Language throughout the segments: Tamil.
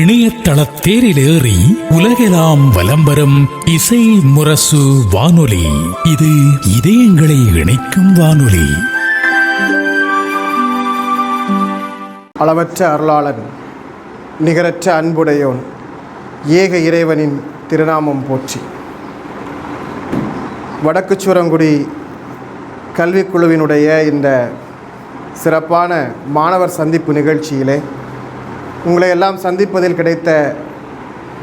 இணையதள தேரிலேறி உலகெல்லாம் வலம் வரும் இசை முரசு வானொலி. இது இதயங்களை இணைக்கும் வானொலி. அளவற்ற அருளாளன், நிகரற்ற அன்புடையோன், ஏக இறைவனின் திருநாமம் போற்றி. வடக்கு சூரங்குடி கல்விக்குழுவினுடைய இந்த சிறப்பான மாணவர் சந்திப்பு நிகழ்ச்சியிலே உங்களை எல்லாம் சந்திப்பதில் கிடைத்த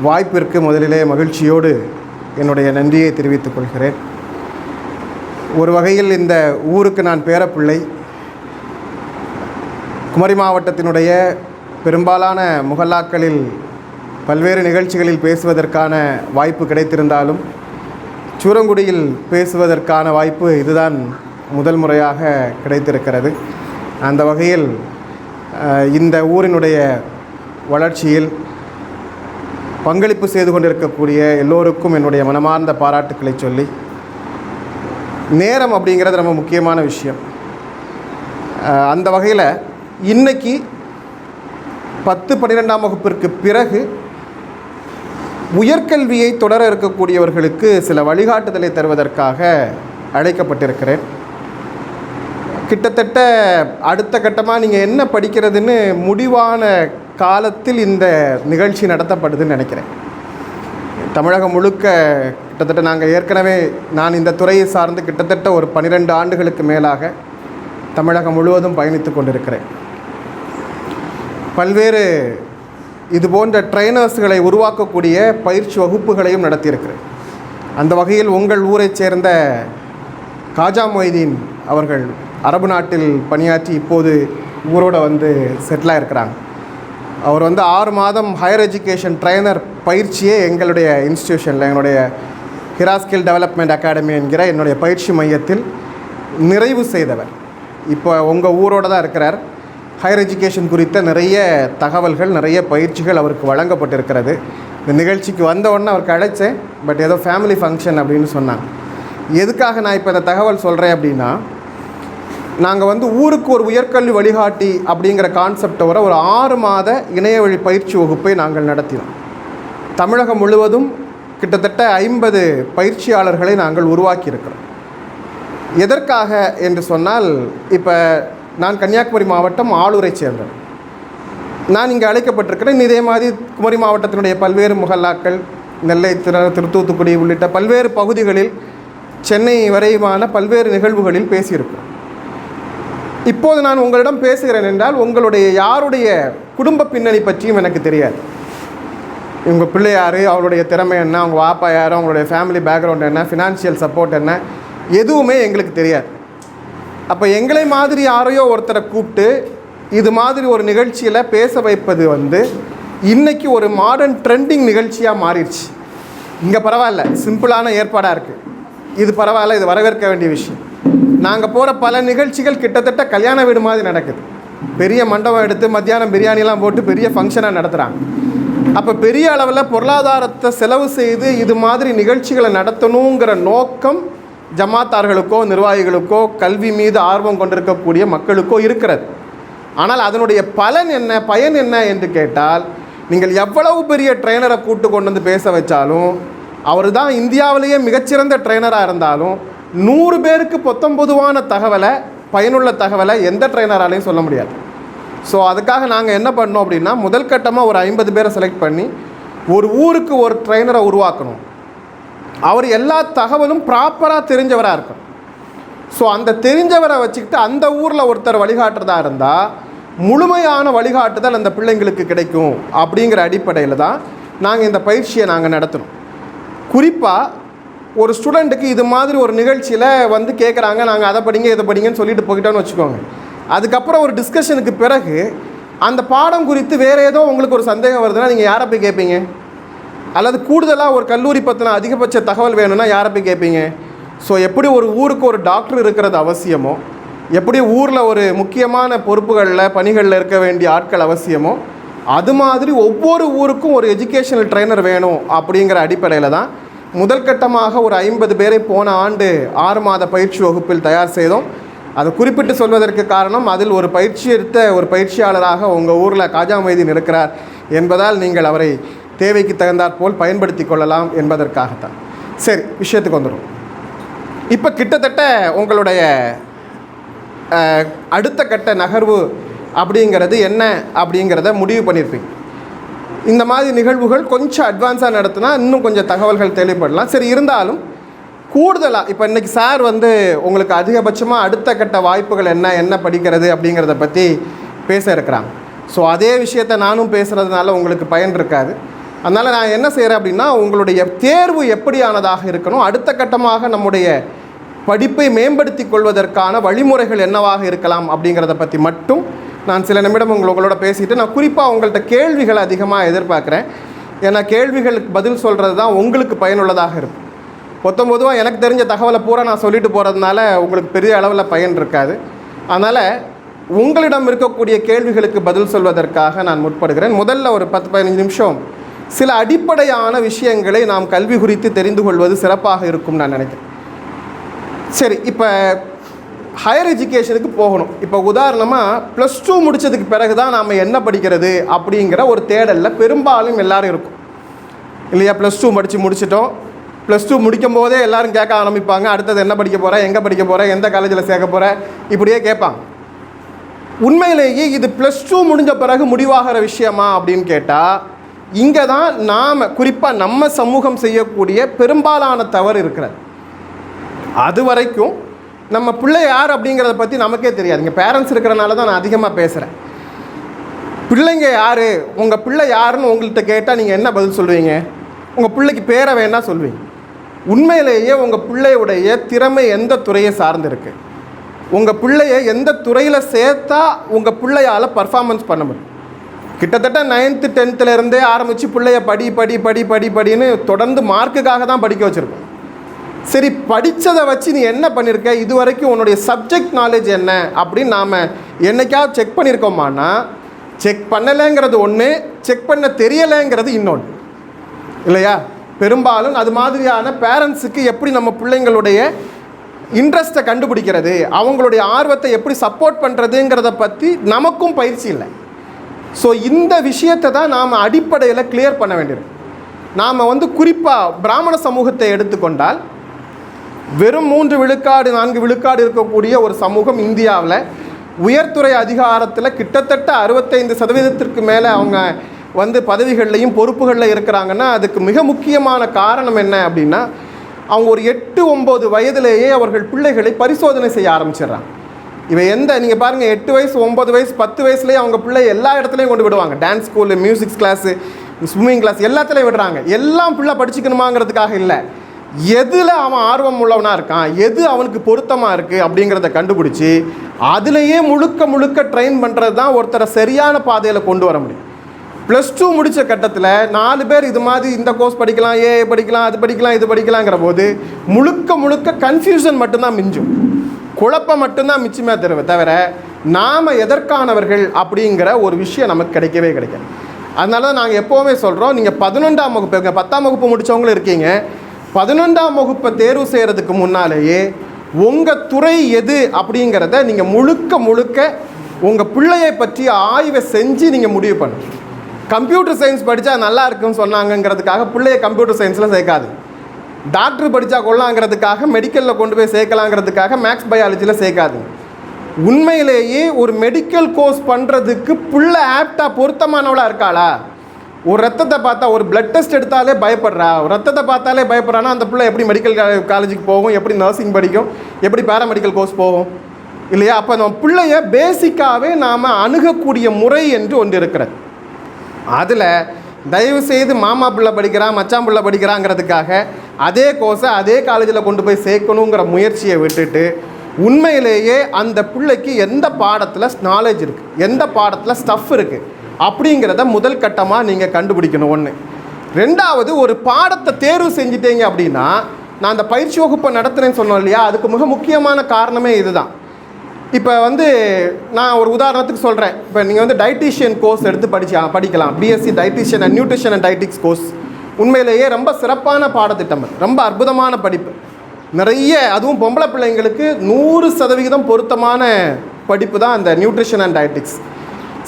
வாய்ப்பிற்கு முதலிலே மகிழ்ச்சியோடு என்னுடைய நன்றியை தெரிவித்துக் கொள்கிறேன். ஒரு வகையில் இந்த ஊருக்கு நான் பேரப்பிள்ளை. குமரி மாவட்டத்தினுடைய பெரும்பாலான முகல்லாக்களில் பல்வேறு நிகழ்ச்சிகளில் பேசுவதற்கான வாய்ப்பு கிடைத்திருந்தாலும் சூரங்குடியில் பேசுவதற்கான வாய்ப்பு இதுதான் முதல் முறையாக கிடைத்திருக்கிறது. அந்த வகையில் இந்த ஊரினுடைய வளர்ச்சியில் பங்களிப்பு செய்து கொண்டிருக்கக்கூடிய எல்லோருக்கும் என்னுடைய மனமார்ந்த பாராட்டுக்களை சொல்லி, நேரம் அப்படிங்கிறது ரொம்ப முக்கியமான விஷயம். அந்த வகையில் இன்றைக்கி 10-12ஆம் வகுப்பிற்கு பிறகு உயர்கல்வியை தொடர இருக்கக்கூடியவர்களுக்கு சில வழிகாட்டுதலை தருவதற்காக அழைக்கப்பட்டிருக்கிறேன். கிட்டத்தட்ட அடுத்த கட்டமாக நீங்கள் என்ன படிக்கிறதுன்னு முடிவான காலத்தில் இந்த நிகழ்ச்சி நடத்தப்படுதுன்னு நினைக்கிறேன். தமிழகம் முழுக்க கிட்டத்தட்ட நாங்கள் ஏற்கனவே நான் இந்த துறையை சார்ந்து கிட்டத்தட்ட ஒரு 12 ஆண்டுகளுக்கு மேலாக தமிழகம் முழுவதும் பயணித்து கொண்டிருக்கிறேன். பல்வேறு இது போன்ற ட்ரைனர்ஸ்களை உருவாக்கக்கூடிய பயிற்சி வகுப்புகளையும் நடத்தியிருக்கிறேன். அந்த வகையில் உங்கள் ஊரைச் சேர்ந்த காஜா மொய்தீன் அவர்கள் அரபு நாட்டில் பணியாற்றி இப்போது ஊரோடு செட்டிலாக இருக்கிறாங்க. அவர் 6 மாதம் ஹையர் எஜுகேஷன் ட்ரைனர் பயிற்சியே எங்களுடைய இன்ஸ்டிடியூஷனில், எங்களுடைய ஹிரா ஸ்கில் டெவலப்மெண்ட் அகாடமி என்கிற என்னுடைய பயிற்சி மையத்தில் நிறைவு செய்தவர். இப்போ உங்கள் ஊரோடு தான் இருக்கிறார். ஹையர் எஜுகேஷன் குறித்த நிறைய தகவல்கள், நிறைய பயிற்சிகள் அவருக்கு வழங்கப்பட்டிருக்கிறது. இந்த நிகழ்ச்சிக்கு வந்தவுடனே அவருக்கு அழைச்சேன். பட் ஏதோ ஃபேமிலி ஃபங்க்ஷன் அப்படின்னு சொன்னாங்க. எதுக்காக நான் இப்போ இந்த தகவல் சொல்கிறேன் அப்படின்னா, நாங்கள் ஊருக்கு ஒரு உயர்கல்வி வழிகாட்டி அப்படிங்கிற கான்செப்டோட ஒரு 6 மாத இணையவழி பயிற்சி வகுப்பை நாங்கள் நடத்தினோம். தமிழகம் முழுவதும் கிட்டத்தட்ட 50 பயிற்சியாளர்களை நாங்கள் உருவாக்கியிருக்கிறோம். எதற்காக என்று சொன்னால், இப்போ நான் கன்னியாகுமரி மாவட்டம் ஆளூரை சேர்ந்தேன். நான் இங்கே அழைக்கப்பட்டிருக்கிறேன். இதே மாதிரி குமரி மாவட்டத்தினுடைய பல்வேறு முகல்லாக்கள், நெல்லை, திருத்தூத்துக்குடி உள்ளிட்ட பல்வேறு பகுதிகளில், சென்னை வரையுமான பல்வேறு நிகழ்வுகளில் பேசியிருக்கிறோம். இப்போது நான் உங்களிடம் பேசுகிறேன் என்றால் உங்களுடைய யாருடைய குடும்ப பின்னணி பற்றியும் எனக்கு தெரியாது. உங்கள் பிள்ளை யார், அவருடைய திறமை என்ன, அவங்க வாப்பா யார், அவங்களுடைய ஃபேமிலி பேக்ரவுண்ட் என்ன, ஃபினான்ஷியல் சப்போர்ட் என்ன, எதுவுமே எங்களுக்கு தெரியாது. அப்போ எங்களை மாதிரி யாரையோ ஒருத்தரை கூப்பிட்டு இது மாதிரி ஒரு நிகழ்ச்சியில் பேச வைப்பது இன்றைக்கி ஒரு மாடர்ன் ட்ரெண்டிங் நிகழ்ச்சியாக மாறிடுச்சு. இங்கே பரவாயில்ல, சிம்பிளான ஏற்பாடாக இருக்குது. இது பரவாயில்ல, இது வரவேற்க வேண்டிய விஷயம். நாங்கள் போகிற பல நிகழ்ச்சிகள் கிட்டத்தட்ட கல்யாண வீடு மாதிரி நடக்குது. பெரிய மண்டபம் எடுத்து மத்தியானம் பிரியாணிலாம் போட்டு பெரிய ஃபங்க்ஷனாக நடத்துகிறாங்க. அப்போ பெரிய அளவில் பொருளாதாரத்தை செலவு செய்து இது மாதிரி நிகழ்ச்சிகளை நடத்தணுங்கிற நோக்கம் ஜமாத்தார்களுக்கோ நிர்வாகிகளுக்கோ கல்வி மீது ஆர்வம் கொண்டிருக்கக்கூடிய மக்களுக்கோ இருக்கிறது. ஆனால் அதனுடைய பலன் என்ன, பயன் என்ன என்று கேட்டால், நீங்கள் எவ்வளவு பெரிய ட்ரெயினரை கூட்டு கொண்டு பேச வச்சாலும், அவர் தான் இந்தியாவிலேயே மிகச்சிறந்த ட்ரெயினராக இருந்தாலும் 100 பேருக்கு பொதுவான தகவலை, பயனுள்ள தகவலை எந்த ட்ரெயினராலையும் சொல்ல முடியாது. ஸோ அதுக்காக நாங்கள் என்ன பண்ணோம் அப்படின்னா, முதல் கட்டமாக ஒரு 50 பேரை செலக்ட் பண்ணி ஒரு ஊருக்கு ஒரு ட்ரெயினரை உருவாக்கணும். அவர் எல்லா தகவலும் ப்ராப்பராக தெரிஞ்சவராக இருக்கணும். ஸோ அந்த தெரிஞ்சவரை வச்சுக்கிட்டு அந்த ஊரில் ஒருத்தர் வழிகாட்டுறதா இருந்தால் முழுமையான வழிகாட்டுதல் அந்த பிள்ளைங்களுக்கு கிடைக்கும் அப்படிங்கிற அடிப்படையில் தான் நாங்கள் இந்த பயிற்சியை நாங்கள் நடத்தணும். குறிப்பாக ஒரு ஸ்டூடெண்ட்டுக்கு இது மாதிரி ஒரு நிகழ்ச்சியில் கேட்குறாங்க, நாங்கள் அதை படிங்க இதை படிங்கன்னு சொல்லிட்டு போய்கிட்டோன்னு வச்சுக்கோங்க. அதுக்கப்புறம் ஒரு டிஸ்கஷனுக்கு பிறகு அந்த பாடம் குறித்து வேறு ஏதோ உங்களுக்கு ஒரு சந்தேகம் வருதுன்னா நீங்கள் யாரை போய் கேட்பீங்க? அல்லது கூடுதலாக ஒரு கல்லூரி பற்றின அதிகபட்ச தகவல் வேணும்னா யாரை போய் கேட்பீங்க? ஸோ எப்படி ஒரு ஊருக்கு ஒரு டாக்டர் இருக்கிறது அவசியமோ, எப்படி ஊரில் ஒரு முக்கியமான பொறுப்புகளில் பணிகளில் இருக்க வேண்டிய ஆட்கள் அவசியமோ, அது மாதிரி ஒவ்வொரு ஊருக்கும் ஒரு எஜுகேஷனல் ட்ரெயினர் வேணும் அப்படிங்கிற அடிப்படையில் தான் முதல் கட்டமாக ஒரு 50 பேரை போன ஆண்டு 6 மாத பயிற்சி வகுப்பில் தயார் செய்தோம். அதை குறிப்பிட்டு சொல்வதற்கு காரணம், அதில் ஒரு பயிற்சி எடுத்த ஒரு பயிற்சியாளராக உங்கள் ஊரில் காஜா மொய்தீன் இருக்கிறார் என்பதால் நீங்கள் அவரை தேவைக்கு தகுந்தாற் போல் பயன்படுத்தி கொள்ளலாம் என்பதற்காகத்தான். சரி, விஷயத்துக்கு வந்துடும். இப்போ கிட்டத்தட்ட உங்களுடைய அடுத்த கட்ட நகர்வு அப்படிங்கிறது என்ன அப்படிங்கிறத முடிவு பண்ணியிருப்பீங்க. இந்த மாதிரி நிகழ்வுகள் கொஞ்சம் அட்வான்ஸாக நடத்தினா இன்னும் கொஞ்சம் தகவல்கள் தெளிவுபடலாம். சரி, இருந்தாலும் கூடுதலாக இப்போ இன்றைக்கி சார் உங்களுக்கு அதிகபட்சமாக அடுத்த கட்ட வாய்ப்புகள் என்ன படிக்கிறது அப்படிங்கிறத பற்றி பேச இருக்கிறாங்க. ஸோ அதே விஷயத்தை நானும் பேசுகிறதுனால உங்களுக்கு பயன் இருக்காது. அதனால் நான் என்ன செய்கிறேன் அப்படின்னா, உங்களுடைய தேர்வு எப்படியானதாக இருக்கணும், அடுத்த கட்டமாக நம்முடைய படிப்பை மேம்படுத்தி கொள்வதற்கான வழிமுறைகள் என்னவாக இருக்கலாம் அப்படிங்கிறத பற்றி மட்டும் நான் சில நிமிடம் உங்களோட பேசிவிட்டு, நான் குறிப்பாக உங்கள்கிட்ட கேள்விகளை அதிகமாக எதிர்பார்க்குறேன். ஏன்னா கேள்விகளுக்கு பதில் சொல்கிறது தான் உங்களுக்கு பயனுள்ளதாக இருக்கும். பொதுவாக எனக்கு தெரிஞ்ச தகவலை பூரா நான் சொல்லிட்டு போகிறதுனால உங்களுக்கு பெரிய அளவில் பயன் இருக்காது. அதனால் உங்களிடம் இருக்கக்கூடிய கேள்விகளுக்கு பதில் சொல்வதற்காக நான் முற்படுகிறேன். முதல்ல ஒரு 10-15 நிமிஷம் சில அடிப்படையான விஷயங்களை நாம் கல்வி குறித்து தெரிந்து கொள்வது சிறப்பாக இருக்கும் நான் நினைக்கிறேன். சரி, இப்போ ஹையர் எஜுகேஷனுக்கு போகணும். இப்போ உதாரணமாக +2 முடித்ததுக்கு பிறகு தான் நாம் என்ன படிக்கிறது அப்படிங்கிற ஒரு தேடலில் பெரும்பாலும் எல்லோரும் இருக்கும் இல்லையா? +2 முடிச்சிட்டோம். +2 முடிக்கும் போதே எல்லோரும் கேட்க ஆரம்பிப்பாங்க, அடுத்தது என்ன படிக்க போகிறேன், எங்கே படிக்க போகிறேன், எந்த காலேஜில் சேர்க்க போகிறேன், இப்படியே கேட்பாங்க. உண்மையிலேயே இது +2 முடிஞ்ச பிறகு முடிவாகிற விஷயமா அப்படின்னு கேட்டால், இங்கே தான் நாம் குறிப்பாக நம்ம சமூகம் செய்யக்கூடிய பெரும்பாலான தவறு இருக்கிறது. அது வரைக்கும் நம்ம பிள்ளை யார் அப்படிங்கிறத பற்றி நமக்கே தெரியாது. இங்கே பேரண்ட்ஸ் இருக்கிறனால தான் நான் அதிகமாக பேசுகிறேன். பிள்ளைங்க யார், உங்கள் பிள்ளை யாருன்னு உங்கள்கிட்ட கேட்டால் நீங்கள் என்ன பதில் சொல்லுவீங்க? உங்கள் பிள்ளைக்கு பேரை வேணால் சொல்லுவீங்க. உண்மையிலேயே உங்கள் பிள்ளையுடைய திறமை எந்த துறையை சார்ந்திருக்கு, உங்கள் பிள்ளையை எந்த துறையில் சேர்த்தா உங்கள் பிள்ளையால் பர்ஃபார்மன்ஸ் பண்ண முடியும். கிட்டத்தட்ட 9th 10th ஆரம்பித்து பிள்ளைய படின்னு தொடர்ந்து மார்க்குக்காக தான் படிக்க வச்சுருக்கோம். சரி, படித்ததை வச்சு நீ என்ன பண்ணியிருக்க, இது வரைக்கும் உன்னுடைய சப்ஜெக்ட் நாலேஜ் என்ன அப்படின்னு நாம் என்னைக்காவது செக் பண்ணியிருக்கோமானா, செக் பண்ணலைங்கிறது ஒன்று, செக் பண்ண தெரியலைங்கிறது இன்னொன்று இல்லையா? பெரும்பாலும் அது மாதிரியான பேரண்ட்ஸுக்கு எப்படி நம்ம பிள்ளைங்களுடைய இன்ட்ரெஸ்ட்டை கண்டுபிடிக்கிறது, அவங்களுடைய ஆர்வத்தை எப்படி சப்போர்ட் பண்ணுறதுங்கிறத பற்றி நமக்கும் பயிற்சி இல்லை. ஸோ இந்த விஷயத்தை தான் நாம் அடிப்படையில் கிளியர் பண்ண வேண்டியிருக்கு. நாம் குறிப்பாக பிராமண சமூகத்தை எடுத்துக்கொண்டால் வெறும் 3 விழுக்காடு 4 விழுக்காடு இருக்கக்கூடிய ஒரு சமூகம் இந்தியாவில் உயர்துறை அதிகாரத்தில் கிட்டத்தட்ட 65% மேலே அவங்க பதவிகள்லையும் பொறுப்புகளில் இருக்கிறாங்கன்னா, அதுக்கு மிக முக்கியமான காரணம் என்ன அப்படின்னா, அவங்க ஒரு 8-9 வயதிலேயே அவர்கள் பிள்ளைகளை பரிசோதனை செய்ய ஆரம்பிச்சிடுறாங்க. நீங்கள் பாருங்கள், 8 வயசு 9 வயசு 10 வயசுலேயே அவங்க பிள்ளை எல்லா இடத்துலையும் கொண்டு விடுவாங்க. Dance school, music class, swimming class எல்லாத்துலேயும் விடுறாங்க. எல்லாம் பிள்ளை படிச்சுக்கணுமாங்கிறதுக்காக இல்லை, எதில் அவன் ஆர்வம் உள்ளவனாக இருக்கான், எது அவனுக்கு பொருத்தமாக இருக்குது அப்படிங்கிறத கண்டுபிடிச்சி அதிலேயே முழுக்க ட்ரெயின் பண்ணுறது தான் ஒருத்தரை சரியான பாதையில் கொண்டு வர முடியும். +2 முடித்த கட்டத்தில் 4 பேர் இது மாதிரி இந்த கோர்ஸ் படிக்கலாம், ஏஐ படிக்கலாம், அது படிக்கலாம், இது படிக்கலாங்கிற போது முழுக்க கன்ஃபியூஷன் மட்டும்தான் மிஞ்சும், குழப்பம் மட்டும்தான் மிச்சமே தவிர நாம் எதற்கானவர்கள் அப்படிங்கிற ஒரு விஷயம் நமக்கு கிடைக்கவே கிடைக்காது. அதனால தான் நாங்கள் எப்போவுமே சொல்கிறோம், நீங்கள் 11ஆம் வகுப்பு 10ஆம் வகுப்பு முடித்தவங்களும் இருக்கீங்க, 11ஆம் வகுப்பை தேர்வு செய்கிறதுக்கு முன்னாலேயே உங்கள் துறை எது அப்படிங்கிறத நீங்கள் முழுக்க உங்கள் பிள்ளையை பற்றி ஆய்வை செஞ்சு நீங்கள் முடிவு பண்ணணும். கம்ப்யூட்டர் சயின்ஸ் படித்தா நல்லா இருக்குன்னு சொன்னாங்கங்கிறதுக்காக பிள்ளைய கம்ப்யூட்டர் சயின்ஸில் சேர்க்காது. டாக்டர் படித்தா கொள்ளாங்கிறதுக்காக மெடிக்கலில் கொண்டு போய் சேர்க்கலாங்கிறதுக்காக மேக்ஸ் பயாலஜியில் சேர்க்காது. உண்மையிலேயே ஒரு மெடிக்கல் கோர்ஸ் பண்ணுறதுக்கு பிள்ளை ஆப்டாக பொருத்தமானவளாக இருக்காளா? ஒரு ரத்தத்தை பார்த்தா, ஒரு பிளட் டெஸ்ட் எடுத்தாலே பயப்படுறா, ஒரு ரத்தத்தை பார்த்தாலே பயப்படுறான்னா அந்த பிள்ளை எப்படி மெடிக்கல் காலேஜுக்கு போகும், எப்படி நர்சிங் படிக்கும், எப்படி பேராமெடிக்கல் கோர்ஸ் போகும் இல்லையா? அப்போ நம்ம பிள்ளைய பேசிக்காகவே நாம் அணுகக்கூடிய முறை என்று ஒன்று இருக்கிறது. அதில் தயவுசெய்து மாமா பிள்ளை படிக்கிறான், மச்சான் பிள்ளை படிக்கிறாங்கிறதுக்காக அதே கோர்ஸை அதே காலேஜில் கொண்டு போய் சேர்க்கணுங்கிற முயற்சியை விட்டுட்டு, உண்மையிலேயே அந்த பிள்ளைக்கு எந்த பாடத்தில் நாலேஜ் இருக்குது, எந்த பாடத்தில் ஸ்டஃப் இருக்குது அப்படிங்கிறத முதல் கட்டமாக நீங்கள் கண்டுபிடிக்கணும். ஒன்று. ரெண்டாவது, ஒரு பாடத்தை தேர்வு செஞ்சிட்டீங்க அப்படின்னா, நான் அந்த பயிற்சி வகுப்பை நடத்துகிறேன்னு சொன்னோம் இல்லையா, அதுக்கு மிக முக்கியமான காரணமே இதுதான். இப்போ நான் ஒரு உதாரணத்துக்கு சொல்கிறேன். இப்போ நீங்கள் டயட்டீஷியன் கோர்ஸ் எடுத்து படிக்கலாம். BSc dietician and nutrition and dietetics course உண்மையிலேயே ரொம்ப சிறப்பான பாடத்திட்டம், ரொம்ப அற்புதமான படிப்பு. நிறைய, அதுவும் பொம்பளை பிள்ளைங்களுக்கு 100% பொருத்தமான படிப்பு தான் அந்த நியூட்ரிஷன் அண்ட் டயட்டிக்ஸ்.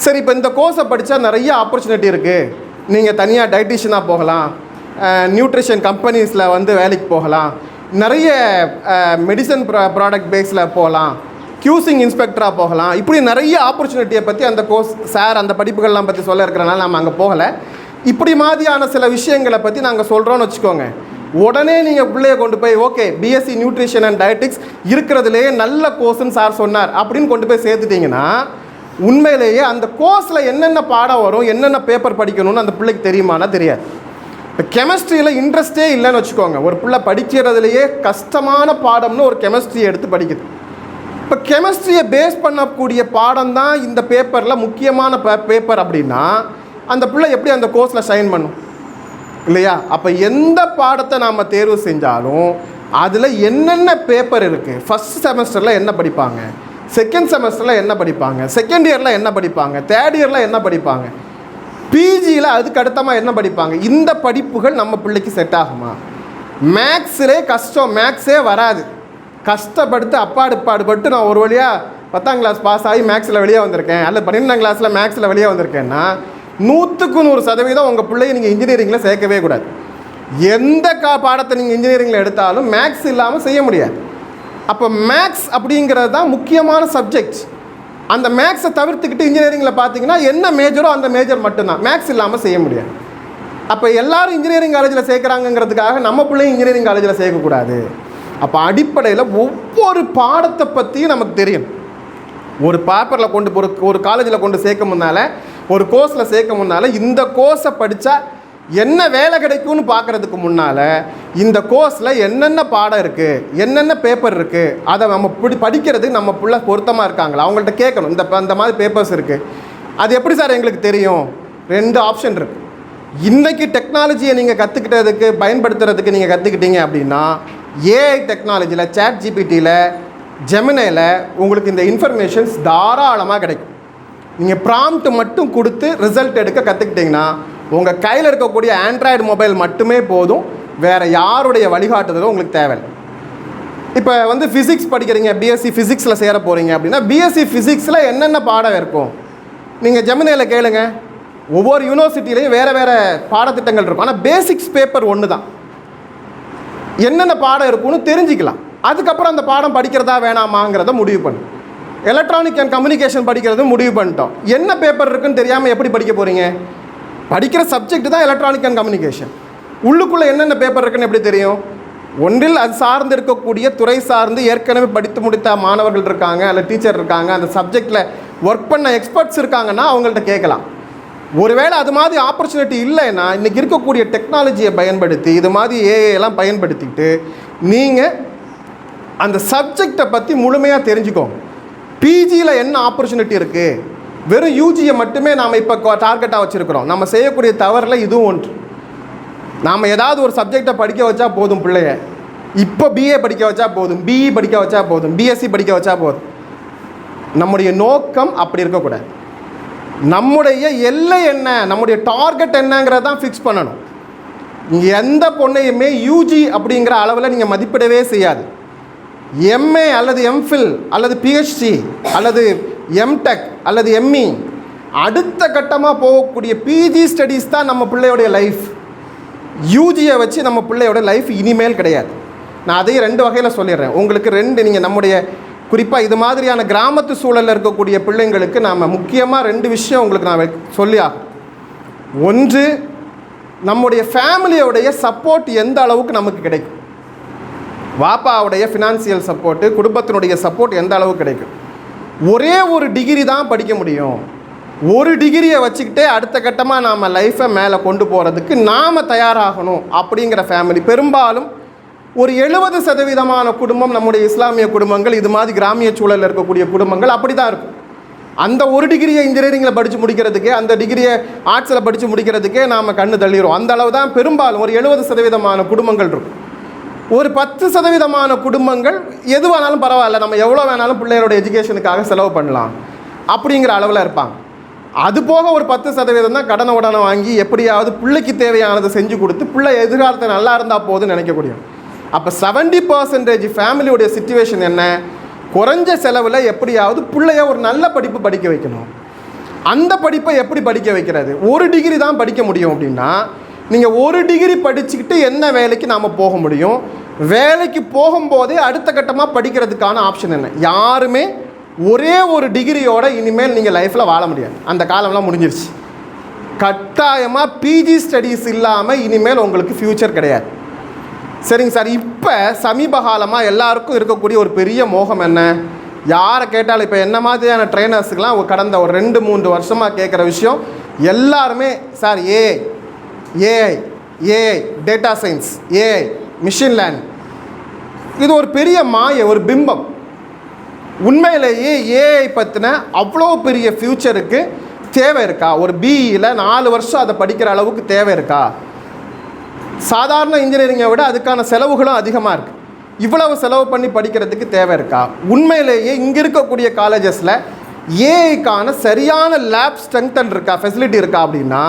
சரி, இப்போ இந்த கோர்ஸை படித்தா நிறைய ஆப்பர்ச்சுனிட்டி இருக்குது. நீங்கள் தனியாக டயட்டிஷியனாக போகலாம், நியூட்ரிஷன் கம்பெனிஸில் வந்து வேலைக்கு போகலாம், நிறைய மெடிசன் ப்ராடக்ட் பேஸில் போகலாம், கியூசிங் இன்ஸ்பெக்டராக போகலாம். இப்படி நிறைய ஆப்பர்ச்சுனிட்டியை பற்றி அந்த கோர்ஸ் சார் அந்த படிப்புகள்லாம் பற்றி சொல்ல இருக்கிறனால நம்ம அங்கே போகலை. இப்படி மாதிரியான சில விஷயங்களை பற்றி நாங்கள் சொல்கிறோன்னு வச்சுக்கோங்க. உடனே நீங்கள் பிள்ளைய கொண்டு போய் okay BSc nutrition and dietetics இருக்கிறதுலேயே நல்ல கோர்ஸ்ன்னு சார் சொன்னார் அப்படின்னு கொண்டு போய் சேர்த்துட்டிங்கன்னா உண்மையிலேயே அந்த கோர்ஸில் என்னென்ன பாடம் வரும், என்னென்ன பேப்பர் படிக்கணும்னு அந்த பிள்ளைக்கு தெரியுமானா தெரியாது. இப்போ கெமிஸ்ட்ரியில் இன்ட்ரெஸ்டே இல்லைன்னு வச்சுக்கோங்க. ஒரு பிள்ளை படிக்கிறதுலையே கஷ்டமான பாடம்னு ஒரு கெமிஸ்ட்ரியை எடுத்து படிக்குது. இப்போ கெமிஸ்ட்ரியை பேஸ் பண்ணக்கூடிய பாடம் தான் இந்த பேப்பரில் முக்கியமான பேப்பர் அப்படின்னா அந்த பிள்ளை எப்படி அந்த கோர்ஸில் ஷைன் பண்ணும் இல்லையா? அப்போ எந்த பாடத்தை நாம் தேர்வு செஞ்சாலும் அதில் என்னென்ன பேப்பர் இருக்குது, ஃபஸ்ட் செமஸ்டரில் என்ன படிப்பாங்க, செகண்ட் செமஸ்டரில் என்ன படிப்பாங்க, செகண்ட் இயரில் என்ன படிப்பாங்க, தேர்ட் இயரில் என்ன படிப்பாங்க, பிஜியில் அதுக்கு அடுத்தமாக என்ன படிப்பாங்க, இந்த படிப்புகள் நம்ம பிள்ளைக்கு செட் ஆகுமா? மேக்ஸிலே கஷ்டம், மேக்ஸே வராது, கஷ்டப்படுத்து அப்பாடுபாடுபட்டு நான் ஒரு வழியாக 10ஆம் கிளாஸ் பாஸ் ஆகி மேக்ஸில் வெளியே வந்திருக்கேன், அல்லது 12ஆம் கிளாஸில் மேக்ஸில் வெளியே வந்திருக்கேன்னா 100% உங்கள் பிள்ளையை நீங்கள் இன்ஜினியரிங்கில் சேர்க்கவே கூடாது. எந்த பாடத்தை நீங்கள் இன்ஜினியரிங்கில் எடுத்தாலும் மேக்ஸ் இல்லாமல் செய்ய முடியாது. அப்போ மேக்ஸ் அப்படிங்கிறது தான் முக்கியமான சப்ஜெக்ட். அந்த மேக்ஸை தவிர்த்துக்கிட்டு இன்ஜினியரிங்கில் பார்த்தீங்கன்னா என்ன மேஜரோ அந்த மேஜர் மட்டும்தான், மேக்ஸ் இல்லாமல் செய்ய முடியாது. அப்போ எல்லோரும் இன்ஜினியரிங் காலேஜில் சேர்க்குறாங்கிறதுக்காக நம்ம பிள்ளையும் இன்ஜினியரிங் காலேஜில் சேர்க்கக்கூடாது. அப்போ அடிப்படையில் ஒவ்வொரு பாடத்தை பற்றியும் நமக்கு தெரியும். ஒரு பேப்பரில் கொண்டு ஒரு காலேஜில் கொண்டு சேர்க்க முன்னால், ஒரு கோர்ஸில் சேர்க்க முன்னால் இந்த கோர்ஸை படித்தா என்ன வேலை கிடைக்கும்னு பார்க்குறதுக்கு முன்னால் இந்த கோர்ஸில் என்னென்ன பாடம் இருக்குது, என்னென்ன பேப்பர் இருக்குது, அதை நம்ம படிக்கிறது நம்ம பிள்ளை பொருத்தமாக இருக்காங்களா அவங்கள்ட்ட கேட்கணும். இந்த மாதிரி பேப்பர்ஸ் இருக்குது, அது எப்படி சார் எங்களுக்கு தெரியும்? 2 ஆப்ஷன் இருக்குது. இன்றைக்கி டெக்னாலஜியை நீங்கள் கற்றுக்கிட்டதுக்கு பயன்படுத்துறதுக்கு நீங்கள் கற்றுக்கிட்டீங்க அப்படின்னா ஏஐ டெக்னாலஜியில் சாட் ஜிபிடியில் ஜெமினியில் உங்களுக்கு இந்த இன்ஃபர்மேஷன்ஸ் தாராளமாக கிடைக்கும். நீங்கள் ப்ராம்ப்ட் மட்டும் கொடுத்து ரிசல்ட் எடுக்க கற்றுக்கிட்டிங்கன்னா உங்கள் கையில் இருக்கக்கூடிய ஆண்ட்ராய்டு மொபைல் மட்டுமே போதும், வேறு யாருடைய வழிகாட்டுதலும் உங்களுக்கு தேவையில்லை. இப்போ வந்து ஃபிசிக்ஸ் படிக்கிறீங்க, பிஎஸ்சி ஃபிசிக்ஸில் சேர போகிறீங்க அப்படின்னா பிஎஸ்சி ஃபிசிக்ஸில் என்னென்ன பாடம் இருக்கும் நீங்கள் ஜெமினியில் கேளுங்க. ஒவ்வொரு யூனிவர்சிட்டிலையும் வேறு வேறு பாடத்திட்டங்கள் இருக்கும், ஆனால் பேசிக்ஸ் பேப்பர் ஒன்று தான். என்னென்ன பாடம் இருக்குன்னு தெரிஞ்சிக்கலாம். அதுக்கப்புறம் அந்த பாடம் படிக்கிறதா வேணாமாங்கிறத முடிவு பண்ணு. எலக்ட்ரானிக் அண்ட் கம்யூனிகேஷன் படிக்கிறது முடிவு பண்ணிட்டோம். என்ன பேப்பர் இருக்குன்னு தெரியாமல் எப்படி படிக்க போகிறீங்க? படிக்கிற சப்ஜெக்ட் தான் எலக்ட்ரானிக் அண்ட் கம்யூனிகேஷன். உள்ளுக்குள்ளே என்னென்ன பேப்பர் இருக்குன்னு எப்படி தெரியும்? ஒன்றில் அது சார்ந்து இருக்கக்கூடிய துறை சார்ந்து ஏற்கனவே படித்து முடித்த மாணவர்கள் இருக்காங்க, அல்ல டீச்சர் இருக்காங்க, அந்த சப்ஜெக்டில் ஒர்க் பண்ண எக்ஸ்பர்ட்ஸ் இருக்காங்கன்னா அவங்கள்ட்ட கேட்கலாம். ஒருவேளை அது மாதிரி ஆப்பர்ச்சுனிட்டி இல்லைன்னா இன்றைக்கி இருக்கக்கூடிய டெக்னாலஜியை பயன்படுத்தி இது மாதிரி ஏஐலாம் பயன்படுத்திக்கிட்டு நீங்கள் அந்த சப்ஜெக்டை பற்றி முழுமையாக தெரிஞ்சுக்கோங்க. பிஜியில் என்ன ஆப்பர்ச்சுனிட்டி இருக்குது? வெறும் யூஜியை மட்டுமே நாம் இப்போ டார்கெட்டாக வச்சுருக்கிறோம். நம்ம செய்யக்கூடிய தவறில் இதுவும் ஒன்று. நாம் ஏதாவது ஒரு சப்ஜெக்டை படிக்க வச்சா போதும், பிள்ளைய இப்போ பிஏ படிக்க வச்சா போதும், பிஇ படிக்க வச்சா போதும், பிஎஸ்சி படிக்க வச்சா போதும். நம்முடைய நோக்கம் அப்படி இருக்கக்கூடாது. நம்முடைய எல்லை என்ன, நம்முடைய டார்கெட் என்னங்கிறத தான் ஃபிக்ஸ் பண்ணணும். நீங்கள் எந்த பொண்ணையுமே யூஜி அப்படிங்கிற அளவில் நீங்கள் மதிப்பிடவே செய்யாது. எம்ஏ அல்லது எம்ஃபில் அல்லது பிஹெச்டி அல்லது எம்டெக் அல்லது எம்இ அடுத்த கட்டமாக போகக்கூடிய பிஜி ஸ்டடீஸ் தான் நம்ம பிள்ளையோடைய லைஃப். யூஜியை வச்சு நம்ம பிள்ளையோட லைஃப் இனிமேல் கிடையாது. நான் அதையும் 2 வகையில் சொல்லிடுறேன் உங்களுக்கு. 2 நீங்கள் நம்முடைய குறிப்பாக இது மாதிரியான கிராமத்து சூழலில் இருக்கக்கூடிய பிள்ளைங்களுக்கு நாம் முக்கியமாக 2 விஷயம் உங்களுக்கு நான் சொல்லி ஆகும். ஒன்று, நம்முடைய ஃபேமிலியோடைய சப்போர்ட் எந்த அளவுக்கு நமக்கு கிடைக்கும். வாப்பாவுடைய ஃபினான்சியல் சப்போர்ட்டு, குடும்பத்தினுடைய சப்போர்ட் எந்த அளவுக்கு கிடைக்கும். ஒரே ஒரு டிகிரி தான் படிக்க முடியும். ஒரு டிகிரியை வச்சுக்கிட்டே அடுத்த கட்டமாக நாம் லைஃப்பை மேலே கொண்டு போகிறதுக்கு நாம் தயாராகணும் அப்படிங்கிற ஃபேமிலி பெரும்பாலும் ஒரு 70% குடும்பம், நம்முடைய இஸ்லாமிய குடும்பங்கள், இது மாதிரி கிராமிய சூழலில் இருக்கக்கூடிய குடும்பங்கள் அப்படி தான் இருக்கும். அந்த ஒரு டிகிரியை இன்ஜினியரிங்கில் படித்து முடிக்கிறதுக்கே, அந்த டிகிரியை ஆர்ட்ஸில் படித்து முடிக்கிறதுக்கே நாம் கண்ணு தள்ளிடுவோம். அந்த அளவு தான் பெரும்பாலும் ஒரு 70% குடும்பங்கள் இருக்கும். ஒரு 10% குடும்பங்கள் எது வேணாலும் பரவாயில்ல, நம்ம எவ்வளோ வேணாலும் பிள்ளைகளோட எஜுகேஷனுக்காக செலவு பண்ணலாம் அப்படிங்கிற அளவில் இருப்பாங்க. அது போக ஒரு 10% தான் கடனை வாங்கி எப்படியாவது பிள்ளைக்கு தேவையானதை செஞ்சு கொடுத்து பிள்ளை எதிர்காலத்தை நல்லா இருந்தால் போதுன்னு நினைக்கக்கூடிய. அப்போ 70% ஃபேமிலியோடைய சிச்சுவேஷன் என்ன? குறைஞ்ச செலவில் எப்படியாவது பிள்ளைய ஒரு நல்ல படிப்பு படிக்க வைக்கணும். அந்த படிப்பை எப்படி படிக்க வைக்கிறது? ஒரு டிகிரி தான் படிக்க முடியும் அப்படின்னா, நீங்கள் ஒரு டிகிரி படிச்சுக்கிட்டு என்ன வேலைக்கு நாம் போக முடியும்? வேலைக்கு போகும்போதே அடுத்த கட்டமாக படிக்கிறதுக்கான ஆப்ஷன் என்ன? யாருமே ஒரே ஒரு டிகிரியோட இனிமேல் நீங்கள் லைஃப்பில் வாழ முடியாது. அந்த காலம்லாம் முடிஞ்சிருச்சு. கட்டாயமாக பிஜி ஸ்டடீஸ் இல்லாமல் இனிமேல் உங்களுக்கு ஃப்யூச்சர் கிடையாது. சரிங்க சார். இப்போ சமீப காலமாக எல்லாருக்கும் இருக்கக்கூடிய ஒரு பெரிய மோகம் என்ன? யாரை கேட்டாலும் இப்போ என்ன மாதிரியான ட்ரெயினர்ஸுக்கெலாம் கடந்த ஒரு 2-3 வருஷமாக கேட்குற விஷயம் எல்லாருமே, sir AI data science, AI machine learning. இது ஒரு பெரிய மாய, ஒரு பிம்பம். உண்மையிலேயே ஏஐ பற்றின அவ்வளோ பெரிய ஃப்யூச்சருக்கு தேவை இருக்கா? ஒரு பிஇயில் 4 வருஷம் அதை படிக்கிற அளவுக்கு தேவை இருக்கா? சாதாரண இன்ஜினியரிங்கை விட அதுக்கான செலவுகளும் அதிகமாக இருக்குது. இவ்வளவு செலவு பண்ணி படிக்கிறதுக்கு தேவை இருக்கா? உண்மையிலேயே இங்கே இருக்கக்கூடிய காலேஜஸில் ஏஐக்கான சரியான லேப் ஸ்ட்ரெங்தன் இருக்கா, ஃபெசிலிட்டி இருக்கா அப்படின்னா,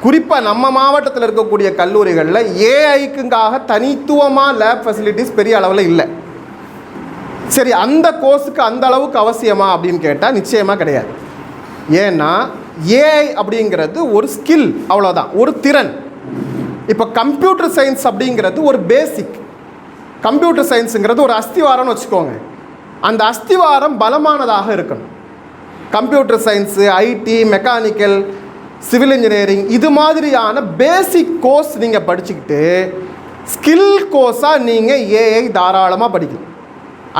குறிப்பாக நம்ம மாவட்டத்தில் இருக்கக்கூடிய கல்லூரிகளில் ஏஐக்குங்காக தனித்துவமாக லேப் ஃபெசிலிட்டிஸ் பெரிய அளவில் இல்லை. சரி, அந்த கோர்ஸுக்கு அந்த அளவுக்கு அவசியமா அப்படின்னு கேட்டால் நிச்சயமாக கிடையாது. ஏன்னா ஏஐ அப்படிங்கிறது ஒரு ஸ்கில், அவ்வளோதான், ஒரு திறன். இப்போ கம்ப்யூட்டர் சயின்ஸ் அப்படிங்கிறது ஒரு பேசிக். கம்ப்யூட்டர் சயின்ஸுங்கிறது ஒரு அஸ்திவாரம்னு வச்சுக்கோங்க. அந்த அஸ்திவாரம் பலமானதாக இருக்கணும். Computer science, IT, mechanical, civil engineering, இது மாதிரியான பேசிக் கோர்ஸ் நீங்கள் படிச்சுக்கிட்டு ஸ்கில் கோர்ஸாக நீங்கள் ஏஐ தாராளமாக படிக்கலாம்.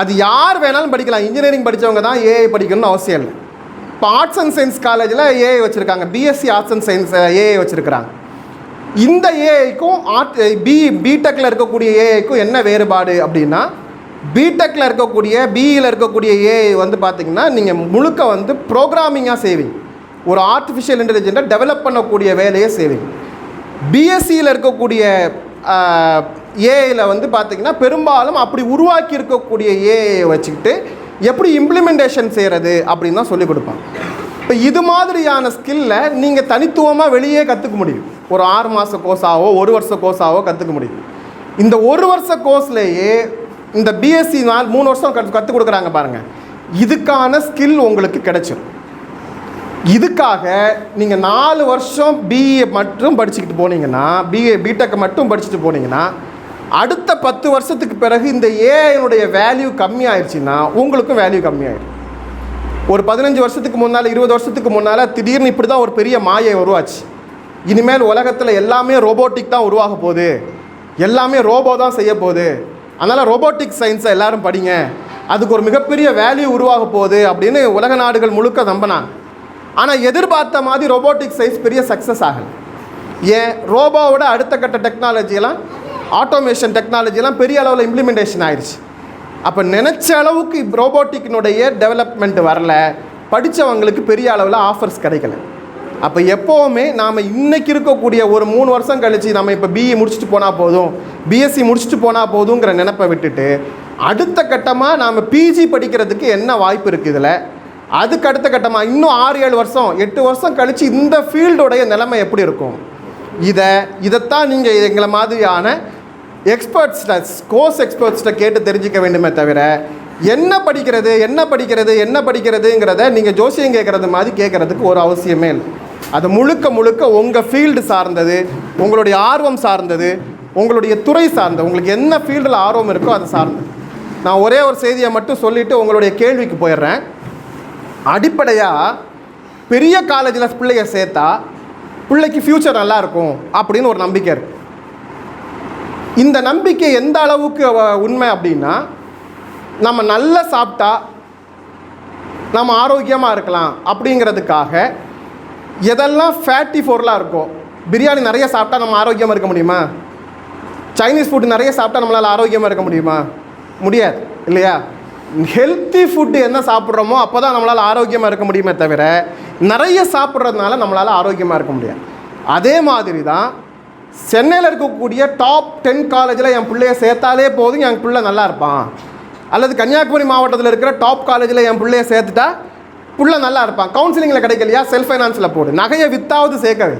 அது யார் வேணாலும் படிக்கலாம். இன்ஜினியரிங் படித்தவங்க தான் ஏஐ படிக்கணும்னு அவசியம் இல்லை. இப்போ ஆர்ட்ஸ் அண்ட் சயின்ஸ் காலேஜில் ஏஐ வச்சுருக்காங்க, BSc arts and science AI வச்சுருக்கிறாங்க. இந்த ஏஐக்கும் பிடெக்கில் இருக்கக்கூடிய ஏஐக்கும் என்ன வேறுபாடு அப்படின்னா, பிடெக்கில் இருக்கக்கூடிய பிஇயில் இருக்கக்கூடிய ஏஐ வந்து பார்த்திங்கன்னா நீங்கள் முழுக்க ப்ரோக்ராமிங்காக செய்வீங்க. ஒரு ஆர்டிஃபிஷியல் இன்டெலிஜென்ட்டை டெவலப் பண்ணக்கூடிய வேலையை செய்வீங்க. பிஎஸ்சியில் இருக்கக்கூடிய ஏஐயில் பார்த்திங்கன்னா பெரும்பாலும் அப்படி உருவாக்கி இருக்கக்கூடிய ஏஐயை வச்சுக்கிட்டு எப்படி இம்ப்ளிமெண்டேஷன் செய்கிறது அப்படின்னு தான் சொல்லிக் கொடுப்பாங்க. இப்போ இது மாதிரியான ஸ்கில்லை நீங்கள் தனித்துவமாக வெளியே கற்றுக்க முடியும். ஒரு 6 மாத கோர்ஸாவோ 1 வருஷ கோர்ஸாவோ கற்றுக்க முடியும். இந்த 1 வருஷ கோர்ஸ்லேயே இந்த பிஎஸ்சி 3 வருஷம் கற்றுக் கொடுக்குறாங்க பாருங்கள். இதுக்கான ஸ்கில் உங்களுக்கு கிடைச்சிடும். இதுக்காக நீங்கள் 4 வருஷம் பிஏ மட்டும் படிச்சுக்கிட்டு போனீங்கன்னா, பிடெக்கை மட்டும் படிச்சுட்டு போனீங்கன்னா, அடுத்த 10 வருஷத்துக்கு பிறகு இந்த ஏஐனுடைய வேல்யூ கம்மியாயிடுச்சுன்னா உங்களுக்கும் வேல்யூ கம்மியாயிடும். ஒரு 15 வருஷத்துக்கு முன்னால், 20 வருஷத்துக்கு முன்னால் திடீர்னு இப்படி தான் ஒரு பெரிய மாயை உருவாச்சு. இனிமேல் உலகத்தில் எல்லாமே ரோபோட்டிக் தான் உருவாக போகுது, எல்லாமே ரோபோ தான் செய்ய போகுது, அதனால் ரோபோட்டிக் சயின்ஸை எல்லோரும் படிங்க, அதுக்கு ஒரு மிகப்பெரிய வேல்யூ உருவாக போகுது அப்படின்னு உலக நாடுகள் முழுக்க நம்பினாங்க. ஆனால் எதிர்பார்த்த மாதிரி ரோபோட்டிக் சயின்ஸ் பெரிய சக்ஸஸ் ஆகலை. ஏன்? ரோபோவோட அடுத்த கட்ட டெக்னாலஜியெல்லாம், ஆட்டோமேஷன் டெக்னாலஜியெல்லாம் பெரிய அளவில் இம்ப்ளிமெண்டேஷன் ஆயிடுச்சு. அப்போ நினச்ச அளவுக்கு ரோபோட்டிக்கினுடைய டெவலப்மெண்ட் வரல, படித்தவங்களுக்கு பெரிய அளவில் ஆஃபர்ஸ் கிடைக்கல. அப்போ எப்போவுமே நாம் இன்றைக்கி இருக்கக்கூடிய ஒரு 3 வருஷம் கழித்து நம்ம இப்போ பிஇ முடிச்சுட்டு போனால் போதும், பிஎஸ்சி முடிச்சுட்டு போனால் போதுங்கிற நினைப்பை விட்டுட்டு அடுத்த கட்டமாக நாம் பிஜி படிக்கிறதுக்கு என்ன வாய்ப்பு இருக்குது இதில், அதுக்கு அடுத்த கட்டமாக இன்னும் 6-7 வருஷம் 8 வருஷம் கழித்து இந்த ஃபீல்டோடைய நிலைமை எப்படி இருக்கும், இதைத்தான் நீங்கள் எங்களை மாதிரியான எக்ஸ்பர்ட்ஸ்ட, கோர்ஸ் எக்ஸ்பர்ட்ஸ்கிட்ட கேட்டு தெரிஞ்சிக்க வேண்டுமே தவிர என்ன படிக்கிறதுங்கிறத நீங்கள் ஜோசியம் கேட்குறது மாதிரி கேட்குறதுக்கு ஒரு அவசியமே இல்லை. அது முழுக்க முழுக்க உங்கள் ஃபீல்டு சார்ந்தது, உங்களுடைய ஆர்வம் சார்ந்தது, உங்களுடைய துறை சார்ந்தது, உங்களுக்கு என்ன ஃபீல்டில் ஆர்வம் இருக்கோ அது சார்ந்தது. நான் ஒரே ஒரு செய்தியை மட்டும் சொல்லிவிட்டு உங்களுடைய கேள்விக்கு போயிடுறேன். அடிப்படையாக பெரிய காலேஜில் பிள்ளைய சேர்த்தா பிள்ளைக்கு ஃப்யூச்சர் நல்லாயிருக்கும் அப்படின்னு ஒரு நம்பிக்கை இருக்குது. இந்த நம்பிக்கை எந்த அளவுக்கு உண்மை அப்படின்னா, நம்ம நல்லா சாப்பிட்டா நம்ம ஆரோக்கியமாக இருக்கலாம் அப்படிங்கிறதுக்காக எதெல்லாம் ஃபேட்டி பொருளாக இருக்கோ, பிரியாணி நிறைய சாப்பிட்டா நம்ம ஆரோக்கியமாக இருக்க முடியுமா? சைனீஸ் ஃபுட்டு நிறைய சாப்பிட்டா நம்மளால் ஆரோக்கியமாக இருக்க முடியுமா? முடியாது இல்லையா? ஹெல்த்தி ஃபுட்டு என்ன சாப்பிட்றோமோ அப்போ தான் நம்மளால் ஆரோக்கியமாக இருக்க முடியுமே தவிர நிறைய சாப்பிட்றதுனால நம்மளால் ஆரோக்கியமாக இருக்க முடியாது. அதே மாதிரி தான் சென்னையில் இருக்கக்கூடிய டாப் 10 காலேஜில் என் பிள்ளைய சேர்த்தாலே போதும், என் பிள்ளை நல்லா இருப்பான். அல்லது கன்னியாகுமரி மாவட்டத்தில் இருக்கிற டாப் காலேஜில் என் பிள்ளைய சேர்த்துட்டா பிள்ளை நல்லா இருப்பான். கவுன்சிலிங்கில் கிடைக்கலையா, செல்ஃப் ஃபைனான்ஸில் போடு, நகையை வித்தாவது சேர்க்கவை,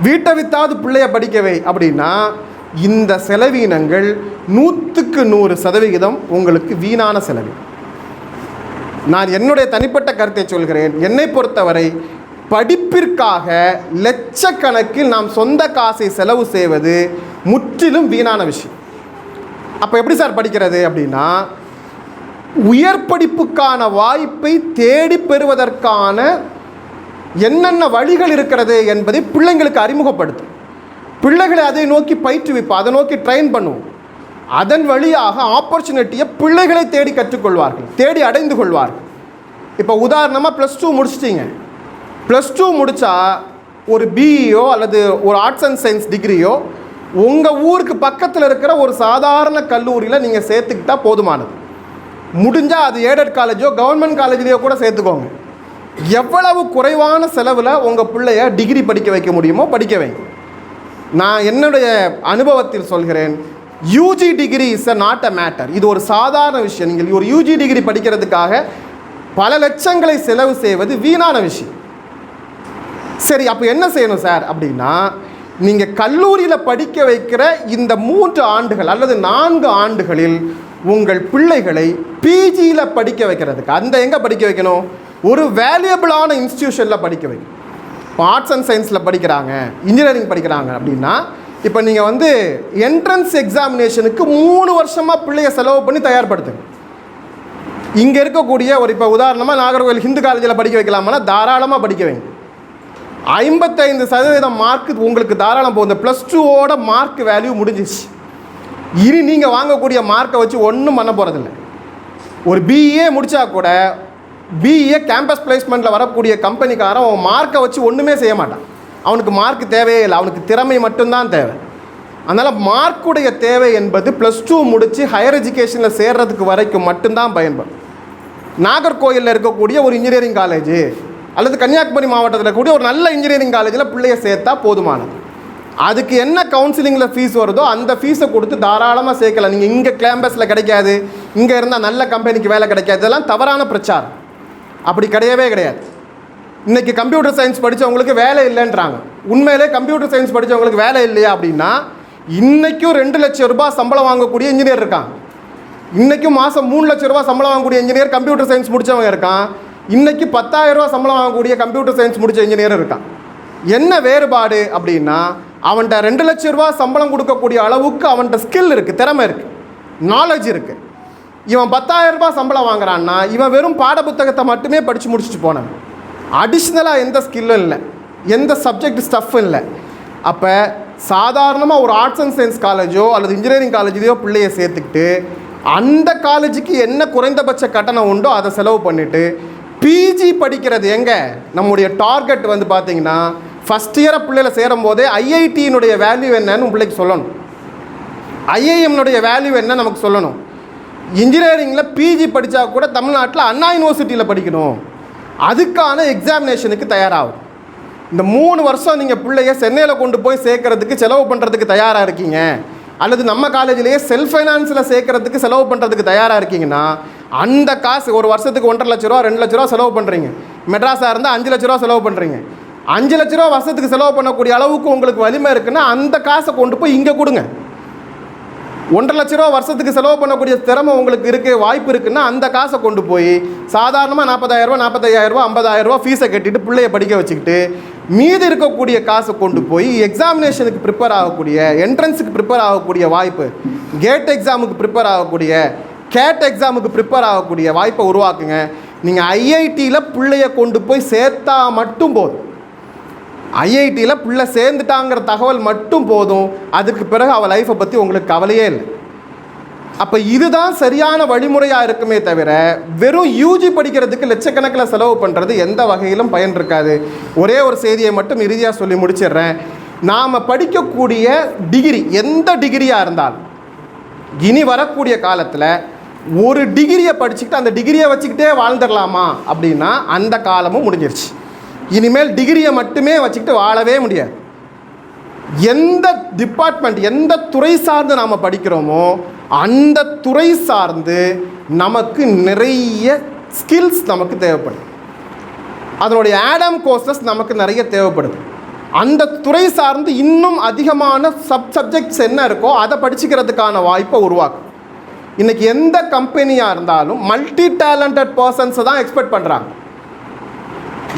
வீட்டை வித்தாவது பிள்ளைய படிக்கவை அப்படின்னா இந்த செலவீனங்கள் 100% உங்களுக்கு வீணான செலவு. நான் என்னுடைய தனிப்பட்ட கருத்தை சொல்கிறேன். என்னை பொறுத்தவரை படிப்பிற்காக லட்சக்கணக்கில் நாம் சொந்த காசை செலவு செய்வது முற்றிலும் வீணான விஷயம். அப்போ எப்படி சார் படிக்கிறது அப்படின்னா, உயர் படிப்புக்கான வாய்ப்பை தேடி பெறுவதற்கான என்னென்ன வழிகள் இருக்கிறது என்பதை பிள்ளைங்களுக்கு அறிமுகப்படுத்தும். பிள்ளைகளை அதை நோக்கி பயிற்றுவிப்போம், அதை நோக்கி ட்ரெயின் பண்ணுவோம். அதன் வழியாக ஆப்பர்ச்சுனிட்டியை பிள்ளைகளை தேடி கற்றுக்கொள்வார்கள், தேடி அடைந்து கொள்வார்கள். இப்போ உதாரணமாக +2 முடிச்சிட்டிங்க. +2 முடித்தா ஒரு பிஇஓ அல்லது ஒரு ஆர்ட்ஸ் அண்ட் சயின்ஸ் டிகிரியோ உங்கள் ஊருக்கு பக்கத்தில் இருக்கிற ஒரு சாதாரண கல்லூரியில் நீங்கள் சேர்த்துக்கிட்டா போதுமானது. முடிஞ்சால் அது எய்டட் காலேஜோ கவர்மெண்ட் காலேஜ்லேயோ கூட சேர்த்துக்கோங்க. எவ்வளவு குறைவான செலவில் உங்கள் பிள்ளைய டிகிரி படிக்க வைக்க முடியுமோ படிக்க வைங்க. நான் என்னுடைய அனுபவத்தில் சொல்கிறேன், UG degree is not a matter. இது ஒரு சாதாரண விஷயம். நீங்கள் ஒரு யூஜி டிகிரி படிக்கிறதுக்காக பல லட்சங்களை செலவு செய்வது வீணான விஷயம். சரி, அப்போ என்ன செய்யணும் சார் அப்படின்னா, நீங்கள் கல்லூரியில் படிக்க வைக்கிற இந்த 3 ஆண்டுகள் அல்லது 4 ஆண்டுகளில் உங்கள் பிள்ளைகளை பிஜியில் படிக்க வைக்கிறதுக்கு, அந்த எங்கே படிக்க வைக்கணும், ஒரு வேல்யூபிளான இன்ஸ்டிடியூஷனில் படிக்க வைக்கணும். இப்போ ஆர்ட்ஸ் அண்ட் சயின்ஸில் படிக்கிறாங்க, இன்ஜினியரிங் படிக்கிறாங்க அப்படின்னா, இப்போ நீங்கள் என்ட்ரன்ஸ் எக்ஸாமினேஷனுக்கு 3 வருஷமாக பிள்ளைய செலவு பண்ணி தயார்படுத்துங்க. இங்கே இருக்கக்கூடிய இப்போ உதாரணமாக நாகர்கோவில் ஹிந்து காலேஜில் படிக்க வைக்கலாமான்னா தாராளமாக படிக்க வைங்க. 55% மார்க்கு உங்களுக்கு தாராளம் போகும். இந்த +2ஓட மார்க் வேல்யூ முடிஞ்சிச்சு. இனி நீங்கள் வாங்கக்கூடிய மார்க்கை வச்சு ஒன்றும் பண்ண போகிறதில்ல. ஒரு பிஏ முடித்தா கூட பிஏ கேம்பஸ் பிளேஸ்மெண்ட்டில் வரக்கூடிய கம்பெனிக்காரன் அவன் மார்க்கை வச்சு ஒன்றுமே செய்ய மாட்டான். அவனுக்கு மார்க் தேவையே இல்லை, அவனுக்கு திறமை மட்டும்தான் தேவை. அதனால் மார்க்குடைய தேவை என்பது +2 முடித்து ஹையர் எஜுகேஷனில் சேர்றதுக்கு வரைக்கும் மட்டும்தான் பயன்படும். நாகர்கோயிலில் இருக்கக்கூடிய ஒரு இன்ஜினியரிங் காலேஜ் அல்லது கன்னியாகுமரி மாவட்டத்தில் கூடிய ஒரு நல்ல இன்ஜினியரிங் காலேஜில் பிள்ளைய சேர்த்தா போதுமானது. அதுக்கு என்ன கவுன்சிலிங்கில் ஃபீஸ் வருதோ அந்த ஃபீஸை கொடுத்து தாராளமாக சேர்க்கலாம். நீங்கள் இங்கே கேம்பஸில் கிடைக்காது, இங்கே இருந்தால் நல்ல கம்பெனிக்கு வேலை கிடைக்காது, இதெல்லாம் தவறான பிரச்சாரம். அப்படி கிடையவே கிடையாது. இன்றைக்கி கம்ப்யூட்டர் சயின்ஸ் படித்தவங்களுக்கு வேலை இல்லைன்றாங்க. உண்மையிலே கம்ப்யூட்டர் சயின்ஸ் படித்தவங்களுக்கு வேலை இல்லையா அப்படின்னா, இன்றைக்கும் 2 லட்சம் ரூபாய் சம்பளம் வாங்கக்கூடிய இன்ஜினியர் இருக்காங்க. இன்றைக்கும் மாதம் 3 லட்சம் ரூபா சம்பளம் வாங்கக்கூடிய இன்ஜினியர் கம்ப்யூட்டர் சயின்ஸ் முடித்தவங்க இருக்கான். இன்றைக்கி 10,000 ரூபா சம்பளம் வாங்கக்கூடிய கம்ப்யூட்டர் சயின்ஸ் முடித்த இன்ஜினியர் இருக்கான். என்ன வேறுபாடு அப்படின்னா, அவன்கிட்ட 2 லட்சம் ரூபா சம்பளம் கொடுக்கக்கூடிய அளவுக்கு அவன்கிட்ட ஸ்கில் இருக்குது, திறமை இருக்குது, நாலேஜ் இருக்குது. இவன் 10,000 ரூபா சம்பளம் வாங்குறான்னா இவன் வெறும் பாட புத்தகத்தை மட்டுமே படித்து முடிச்சுட்டு போனான். அடிஷ்னலாக எந்த ஸ்கில்லும் இல்லை, எந்த சப்ஜெக்ட் ஸ்டஃப்பும் இல்லை. அப்போ சாதாரணமாக ஒரு ஆர்ட்ஸ் அண்ட் சயின்ஸ் காலேஜோ அல்லது இன்ஜினியரிங் காலேஜ்லேயோ பிள்ளையை சேர்த்துக்கிட்டு அந்த காலேஜுக்கு என்ன குறைந்தபட்ச கட்டணம் உண்டோ அதை செலவு பண்ணிவிட்டு பிஜி படிக்கிறது எங்கே? நம்முடைய டார்கெட் பார்த்தீங்கன்னா ஃபஸ்ட் இயராக பிள்ளைகளை சேரும் போதே ஐஐடியினுடைய வேல்யூ என்னன்னு பிள்ளைக்கு சொல்லணும், ஐஐஎம்னுடைய வேல்யூ என்ன நமக்கு சொல்லணும். இன்ஜினியரிங்கில் பிஜி படித்தா கூட தமிழ்நாட்டில் அண்ணா யூனிவர்சிட்டியில் படிக்கணும், அதுக்கான எக்ஸாமினேஷனுக்கு தயாராகும். இந்த 3 வருஷம் நீங்கள் பிள்ளைய சென்னையில் கொண்டு போய் சேர்க்கறதுக்கு செலவு பண்ணுறதுக்கு தயாராக இருக்கீங்க, அல்லது நம்ம காலேஜிலேயே செல்ஃப் ஃபைனான்ஸில் சேர்க்கறதுக்கு செலவு பண்ணுறதுக்கு தயாராக இருக்கீங்கன்னா அந்த காசு ஒரு வருஷத்துக்கு 1.5 லட்ச ரூபா 2 லட்ச ரூபா செலவு பண்ணுறீங்க. மெட்ராஸாக இருந்தால் 5 லட்ச ரூபா செலவு பண்ணுறீங்க. 5 லட்ச ரூபா வருஷத்துக்கு செலவு பண்ணக்கூடிய அளவுக்கு உங்களுக்கு வலிமை இருக்குன்னா அந்த காசை கொண்டு போய் இங்கே கொடுங்க. 1.5 லட்ச ரூபா வருஷத்துக்கு செலவு பண்ணக்கூடிய திறமை உங்களுக்கு இருக்குது, வாய்ப்பு இருக்குன்னா அந்த காசை கொண்டு போய் சாதாரணமாக 40,000 ரூபா 45,000 ரூபா 50,000 ரூபா ஃபீஸை கட்டிட்டு பிள்ளைய படிக்க வச்சுக்கிட்டு மீதி இருக்கக்கூடிய காசை கொண்டு போய் எக்ஸாமினேஷனுக்கு ப்ரிப்பேர் ஆகக்கூடிய, என்ட்ரன்ஸுக்கு ப்ரிப்பேர் ஆகக்கூடிய வாய்ப்பு, கேட் எக்ஸாமுக்கு ப்ரிப்பேர் ஆகக்கூடிய, கேட் எக்ஸாமுக்கு ப்ரிப்பேர் ஆகக்கூடிய வாய்ப்பை உருவாக்குங்க. நீங்கள் ஐஐடியில் பிள்ளைய கொண்டு போய் சேர்த்தா மட்டும் போதும், ஐஐடியில் பிள்ளை சேர்ந்துட்டாங்கிற தகவல் மட்டும் போதும். அதுக்கு பிறகு அவள் லைஃப்பை பற்றி உங்களுக்கு கவலையே இல்லை. அப்போ இதுதான் சரியான வழிமுறையாக இருக்குமே தவிர வெறும் யூஜி படிக்கிறதுக்கு லட்சக்கணக்கில் செலவு பண்ணுறது எந்த வகையிலும் பயன் இருக்காது. ஒரே ஒரு செய்தியை மட்டும் இறுதியாக சொல்லி முடிச்சிடுறேன். நாம் படிக்கக்கூடிய டிகிரி எந்த டிகிரியாக இருந்தாலும் இனி வரக்கூடிய காலத்தில் ஒரு டிகிரியை படிச்சுக்கிட்டு அந்த டிகிரியை வச்சுக்கிட்டே வாழ்ந்துடலாமா அப்படின்னா அந்த காலமும் முடிஞ்சிருச்சு. இனிமேல் டிகிரியை மட்டுமே வச்சுக்கிட்டு வாழவே முடியாது. எந்த டிபார்ட்மெண்ட், எந்த துறை சார்ந்து நாம் படிக்கிறோமோ அந்த துறை சார்ந்து நமக்கு நிறைய ஸ்கில்ஸ் நமக்கு தேவைப்படுது. அதனுடைய ஆடம் கோர்சஸ் நமக்கு நிறைய தேவைப்படுது. அந்த துறை சார்ந்து இன்னும் அதிகமான சப்ஜெக்ட்ஸ் என்ன இருக்கோ அதை படிச்சுக்கிறதுக்கான வாய்ப்பை உருவாக்கும். இன்றைக்கி எந்த கம்பெனியாக இருந்தாலும் மல்டி டேலண்டட் பர்சன்ஸை தான் எக்ஸ்பெக்ட் பண்ணுறாங்க.